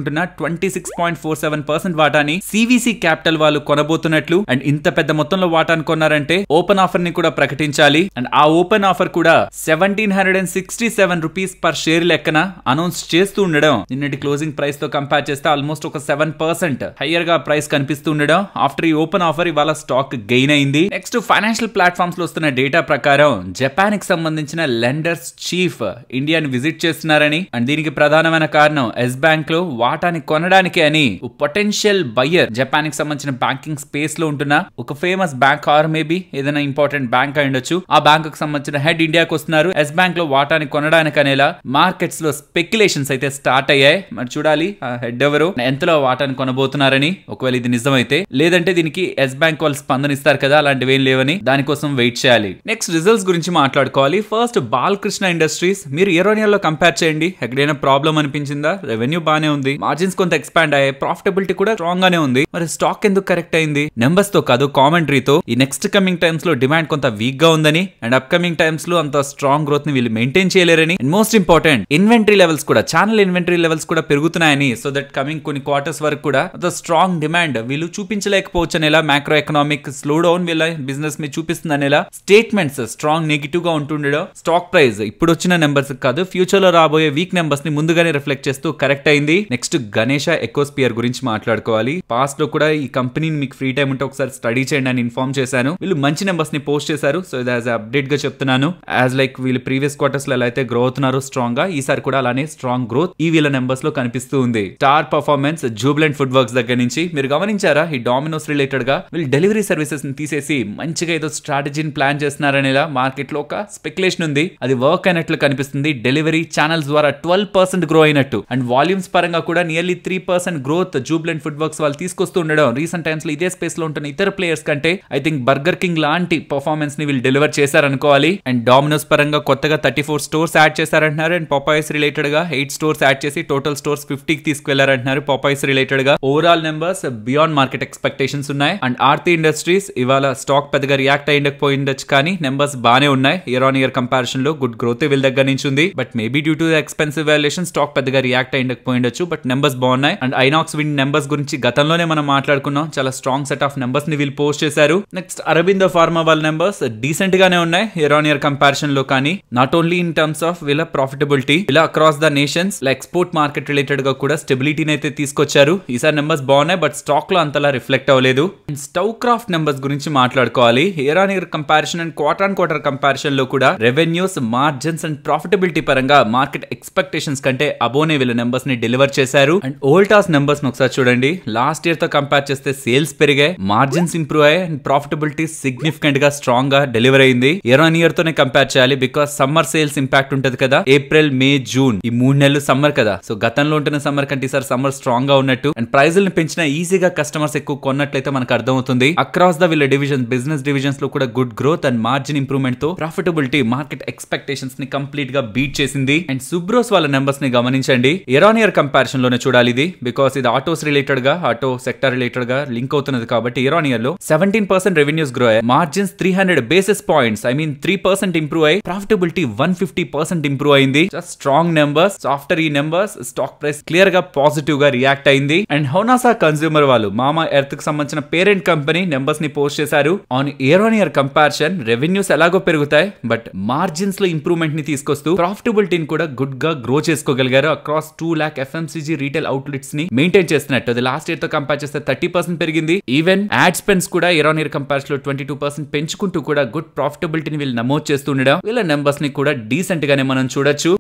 S1: ఉంటున్న 26.47% వాటాని సివిసి క్యాపిటల్ వాళ్ళు కొనబోతున్నట్లు అండ్ ఇంత పెద్ద మొత్తంలో వాటాను కొన్నారంటే ఓపెన్ ఆఫర్ ని కూడా ప్రకటించాలి. అండ్ ఆ ఓపెన్ ఆఫర్ కూడా 1767 రూపీస్ పర్ షేర్ లెక్కన అనౌన్స్ చేస్తూ ఉండడం, నిన్నటి క్లోజింగ్ ప్రైస్ తో కంపేర్ చేస్తే ఆల్మోస్ట్ ఒక 7% హైయర్ గా ప్రైస్ కనిపిస్తూ ఉండడం. ఆఫ్టర్ ఈ ఓపెన్ ఆఫర్ ఇవాళ స్టాక్ గెయిన్ అయింది. నెక్స్ట్ ఫైనాన్షియల్ ప్లాట్ఫామ్స్ లో వస్తున్న డేటా ప్రకారం జపాన్ కి సంబంధించిన లెండర్స్ చీఫ్ ఇండియాని విజిట్ చేస్తున్నారని అండ్ దీనికి ప్రధానమైన కారణం ఎస్ బ్యాంక్ లో వాటాని కొనడానికి అని పొటెన్షియల్ బయ్యర్, జపాన్ కి సంబంధించిన బ్యాంకింగ్ స్పేస్ లో ఉంటున్న ఒక ఫేమస్ బ్యాంక్ ఆర్ మేబీ ఏదైనా ఇంపార్టెంట్ బ్యాంక్ అయి ఉండొచ్చు, ఆ బ్యాంక్ కు సంబంధించిన హెడ్ ఇండియాకి వస్తున్నారు. ఎస్ బ్యాంక్ లో వాటాని కొనడానికి అనేలా మార్కెట్స్ లో స్పెక్యులేషన్స్ అయితే స్టార్ట్ అయ్యాయి. మరి చూడాలి ఆ హెడ్ ఎవరు, ఎంతలో వాటాని కొనబోతున్నారని. ఒకవేళ ఇది నిజమైతే, లేదంటే దీనికి ఎస్ బ్యాంక్ వాళ్ళు స్పందన ఇస్తారు కదా, అలాంటివి ఏం లేవని దానికోసం వెయిట్ చేయాలి. నెక్స్ట్ రిజల్ట్స్ గురించి మాట్లాడుకోవాలి. ఫస్ట్ బాలకృష్ణ ఇండస్ట్రీస్, మీరు ఇయర్ ఆన్ ఇయర్ లో కంపేర్ చేయండి, ఎక్కడైనా ప్రాబ్లం అనిపించిందా? రెవెన్యూ బానే ఉంది, మార్జిన్స్ కొంత ఎక్స్పాండ్ అయ్యాయి, ప్రాఫిటబిలిటీ కూడా స్ట్రాంగ్ గానే ఉంది. మరి స్టాక్ ఎందుకు కరెక్ట్ అయింది? నెంబర్స్ తో కాదు కామెంటరీతో. ఈ నెక్స్ట్ నెక్స్ట్ కమింగ్ టైమ్స్ లో డిమాండ్ కొంత వీక్ గా ఉందని అండ్ అప్ కమింగ్ టైమ్స్ లో అంత స్ట్రాంగ్ గ్రోత్ ని వీళ్ళు మెయింటైన్ చేయలేరని and most important inventory levels కూడా ఛానల్ ఇన్వెంటరీ లెవెల్స్ కూడా పెరుగుతున్నాయని సో దట్ కమింగ్ కొన్ని క్వార్టర్స్ వరకు కూడా అంత స్ట్రాంగ్ డిమాండ్ వీళ్ళు చూపించలేకపోవచ్చు అనేలా మ్యాక్రో ఎకనామిక్ స్లో డౌన్ వీళ్ళ బిజినెస్ మీద చూపిస్తుంది అనేలా స్టేట్మెంట్స్ స్ట్రాంగ్ నెగిటివ్ గా ఉంటుండడం స్టాక్ ప్రైస్ ఇప్పుడు వచ్చిన నెంబర్స్ కాదు ఫ్యూచర్ లో రాబోయే వీక్ నెంబర్స్ ని ముందుగానే రిఫ్లెక్ట్ చేస్తూ కరెక్ట్ అయింది. నెక్స్ట్ గణేష ఎకోస్పియర్ గురించి మాట్లాడుకోవాలి. పాస్ట్ లో కూడా ఈ కంపెనీని మీకు ఫ్రీ టైం ఉంటే ఒకసారి స్టడీ చేయండి అని ఇన్ఫార్మ్ చేశాను. వీళ్ళు మంచి నెంబర్స్ ని పోస్ట్ చేశారు. సో ఇది యాజ్ అప్డేట్ గా చెప్తున్నాను. యాజ్ లైక్ వీళ్ళు ప్రీవియస్ క్వార్టర్స్ లో ఎలా అయితే గ్రో అవుతున్నారు స్ట్రాంగ్ గా, ఈసారి కూడా అలానే స్ట్రాంగ్ గ్రోత్ ఈ వీళ్ళ నెంబర్స్ లో కనిపిస్తూ ఉంది. Star performance Jubilant food works దగ్గర నుంచి మీరు గమనించారా ఈ డామినోస్ రిలేటెడ్ గా వీళ్ళు డెలివరీ సర్వీసెస్ ని తీసేసి మంచిగా ఏదో స్ట్రాటజీని ప్లాన్ చేస్తున్నారనేలా మార్కెట్ లో ఒక స్పెక్యులేషన్ ఉంది. అది వర్క్ అయినట్లు కనిపిస్తుంది. డెలివరీ ఛానల్స్ ద్వారా 12% గ్రో అయినట్టు అండ్ వాల్యూమ్స్ పరంగా కూడా nearly 3% growth Jubilant food works వాళ్ళు తీసుకొస్తూ ఉండడం రీసెంట్ టైమ్స్ లో ఇదే స్పేస్ లో ఉంటున్న ఇతర ప్లేయర్స్ కంటే ఐ థింక్ బర్గర్ కింగ్ లాంటి పర్ఫార్మెన్స్ ని వీళ్ళు డెలివర్ చేశారనుకోవాలి. అండ్ డామినోస్ పరంగా కొత్తగా 34 స్టోర్స్ యాడ్ చేశారంటున్నారు. అండ్ పాపాయిస్ రిలేటెడ్ గా 8 స్టోర్స్ యాడ్ చేసి టోటల్ స్టోర్స్ 50 కి తీసుకెళ్లారంటున్నారు. పాపాయిస్ రిలేటెడ్ గా overall numbers beyond market expectations ఉన్నాయి. అండ్ ఆర్తి ఇండస్ట్రీస్ ఇవాళ స్టాక్ పెద్దగా రియాక్ట్ అయ్యిండకపోయిండొచ్చు కానీ నెంబర్స్ బానే ఉన్నాయి. ఇయర్ ఆన్ ఇయర్ కంపారిజన్ లో గుడ్ గ్రోత్ వీళ్ళ దగ్గర నుంచి ఉంది. But maybe due to expensive valuation stock పెద్దగా రియాక్ట్ అయ్యిండకపోయిండొచ్చు. బట్ నెంబర్స్ బాగున్నాయి. అండ్ ఐనాక్స్ విన్ నెంబర్స్ గురించి గతంలోనే మనం మాట్లాడుకున్నాం. చాలా స్ట్రాంగ్ సెట్ ఆఫ్ నెంబర్స్ ని వీళ్ళు పోస్ట్ చేశారు. నెక్స్ట్ అరబిందో ఫార్మా వాళ్ళ నెంబర్స్ డీసెంట్ గానే ఉన్నాయి ఇయర్ ఆన్ ఇయర్ కంపారిజన్ లో. కానీ not only in terms of వీళ్ళ ప్రాఫిటబిలిటీ ఇలా అక్రాస్ ద నేషన్స్ ఇలా ఎక్స్పోర్ట్ మార్కెట్ రిలేటెడ్ గా కూడా స్టెబిలిటీని అయితే తీసుకొచ్చారు. ఈసారి నెంబర్స్ బాగున్నాయి బట్ స్టాక్ లో అంతలా రిఫ్లెక్ట్ అవ్వలేదు. అండ్ స్టవ్ క్రాఫ్ట్ నెంబర్స్ గురించి మాట్లాడుకోవాలి. Year on year comparison and quarter on quarter comparison లో కూడా రెవెన్యూస్, మార్జిన్స్ అండ్ ప్రాఫిటబిలిటీ పరంగా మార్కెట్ ఎక్స్పెక్టేషన్స్ కంటే అబోనే వీళ్ళ నెంబర్స్ ని డెలివర్ చేశారు. అండ్ ఓల్టాస్ నెంబర్స్ ని ఒకసారి చూడండి. లాస్ట్ ఇయర్ తో కంపేర్ చేస్తే సేల్స్ పెరిగాయి, మార్జిన్స్ ఇంప్రూవ్ అయ్యాయి అండ్ ప్రాఫిటబిలిటీ సిగ్నిఫికెంట్ గా స్ట్రాంగ్ గా డెలివర్ అయింది. ఇయర్ ఆన్ ఇయర్ తోనే కంపేర్ చేయాలి బికాస్ సమ్మర్ సేల్స్ ఇంపాక్ట్ ఉంటది కదా. ఏప్రిల్, మే, జూన్ ఈ 3 నెలలు సమ్మర్ కదా. సో గతంలో ఉంటున్న సమ్మర్ కంటే ఈసారి సమ్మర్ స్ట్రాంగ్ గా ఉన్నట్టు అండ్ ప్రైజులను పెంచినా ఈజీగా కస్టమర్స్ ఎక్కువ కొన్నట్లయితే మనకు అర్థమవుతుంది. అక్రాస్ ద వీళ్ళ డివిజన్ బిజినెస్ డివిజన్స్ లో కూడా good growth and margin improvement తో ప్రాఫిటబిలిటీ మార్కెట్ ఎక్స్పెక్టేషన్స్ ని కంప్లీట్ గా బీట్ చేసింది. అండ్ సుబ్రోస్ వాళ్ళ నెంబర్స్ ని గమనించండి. ఇయర్ ఆన్ ఇయర్ కంపారిజన్ లోనే చూడాలి ఇది బికాస్ ఇది ఆటోస్ రిలేటెడ్ గా ఆటో సెక్టర్ రిలేటెడ్ గా లింక్ అవుతున్నది కాబట్టి ఇయర్ ఆన్ ఇయర్ లో 17% రెవెన్యూస్ గ్రో అయ్యాయి, మార్జిన్స్ 300 బేసిస్ పాయింట్స్ 3% ఇంప్రూవ్ అయ్యి ప్రాఫిటబిలిటీ 150% ఇంప్రూవ్ అయింది. Strong numbers. ఆఫ్టర్ ఈ నెంబర్స్ స్టాక్ ప్రైస్ క్లియర్ గా పాజిటివ్ గా రియాక్ట్ అయింది. అండ్ హోనాసా కన్స్యూమర్ వాళ్ళు మామా ఎర్త్ కి సంబంధించిన పేరెంట్ కంపెనీ నెంబర్స్ ని పోస్ట్ చేశారు. On year on year comparison revenues ఎలాగో పెరుగుతాయి బట్ మార్జిన్స్ లో ఇంప్రూవ్మెంట్ ని తీసుకొస్తూ ప్రాఫిటబిలిటీని కూడా గుడ్ గా గ్రో చేసుకోగలిగారు. Across 2 lakh FMCG retail outlets ని మెయింటైన్ చేస్తున్నట్టు. అది లాస్ట్ ఇయర్ తో కంపేర్ చేస్తే 30% పెరిగింది. ఈవెన్ యాడ్ స్పెండ్స్ కూడా ఇయర్ ఆన్ ఇయర్ కంపారిజన్ లో 22% పెంచుకుంటూ కూడా గుడ్ ప్రాఫిటబిలిటీని వీళ్ళు నమోదు చేస్తుండడం వీళ్ళ నెంబర్స్ ని కూడా డీసెంట్ గానే మనం చూడొచ్చు.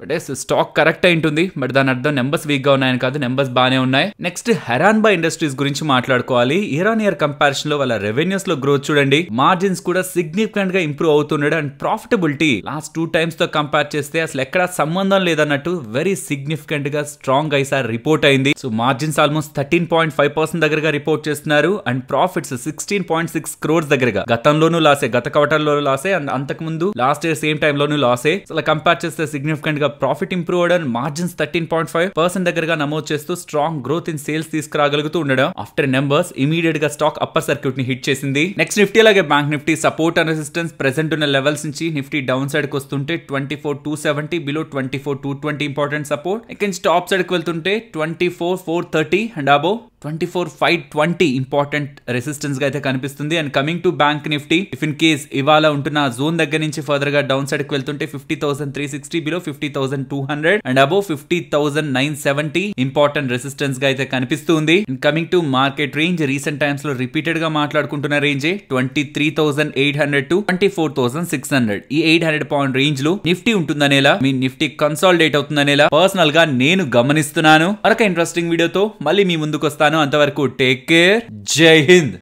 S1: స్టాక్ కరెక్ట్ అయి ఉంటుంది బట్ దాని అర్థం నెంబర్స్ వీక్ గా ఉన్నాయని కాదు, నెంబర్స్ బానే ఉన్నాయి. నెక్స్ట్ హెరాన్బా ఇండస్ట్రీస్ గురించి మాట్లాడుకోవాలి. ఇయర్ ఆన్ ఇయర్ కంపారిజన్ లో వాళ్ళ రెవెన్యూస్ లో గ్రోత్ చూడండి, మార్జిన్స్ కూడా సిగ్నిఫికెంట్ గా ఇంప్రూవ్ అవుతున్నాడు అండ్ ప్రాఫిటబిలిటీ లాస్ట్ 2 times తో కంపేర్ చేస్తే అసలు ఎక్కడ సంబంధం లేదన్నట్టు వెరీ సిగ్నిఫికెంట్ గా స్ట్రాంగ్ గా ఈసారి రిపోర్ట్ అయింది. సో మార్జిన్స్ ఆల్మోస్ట్ 13.5% దగ్గరగా రిపోర్ట్ చేస్తున్నారు అండ్ ప్రాఫిట్స్ 16.6 crores దగ్గరగా. గతంలోనూ లాసే, గత క్వార్టర్ లో లాసే అండ్ అంతకు ముందు లాస్ట్ ఇయర్ సేమ్ టైం లోనూ లాసే. అలా కంపేర్ చేస్తే సిగ్నిఫికెంట్ గా ప్రాఫిట్ ఇంప్రూవ్ అవడం, మార్జిన్స్ 13.5% దగ్గరగా నమోదు చేస్తూ స్ట్రాంగ్ గ్రోత్ ఇన్ సేల్స్ తీసుకురాగలుగుతూ ఉండడం. ఆఫ్టర్ నెంబర్స్ ఇమీడియట్ గా స్టాక్ అప్పర్ సర్క్యూట్ ని హిట్ చేసింది. నెక్స్ట్ నిఫ్టీ అలాగే bank Nifty support and resistance present ఉన్న లెవెల్స్ నుంచి నిఫ్టీ డౌన్ సైడ్ కి వస్తుంటే 24,270 బిలో 24,220 ఇంపార్టెంట్ సపోర్ట్. ఇక్కడ నుంచి టాప్ సైడ్ కి వెళ్తుంటే 24,430 అండ్ అబౌవ్ 24,520 ఇంపార్టెంట్ రెసిస్టెన్స్ గా అయితే కనిపిస్తుంది. And coming to bank Nifty if in case ఇవాళ ఉంటున్న జోన్ దగ్గర నుంచి ఫర్దర్ గా డౌన్ సైడ్ కి వెళ్తుంటే 50,360 below 50,200 and above 50,970 important resistance గా అయితే కనిపిస్తుంది. And coming to market range recent times లో రిపీటెడ్ గా మాట్లాడుకుంటున్న రేంజ్ 23,800 టు 24,600. ఈ 800 పాయింట్ రేంజ్ లో నిఫ్టీ ఉంటుందనేలా, మీ నిఫ్టీ కన్సాలిడేట్ అవుతుందనేలా పర్సనల్ గా నేను గమనిస్తున్నాను. మరొక ఇంట్రెస్టింగ్ వీడియోతో మళ్ళీ మీ ముందుకు వస్తాను. అంతవరకు టేక్ కేర్. జై హింద్.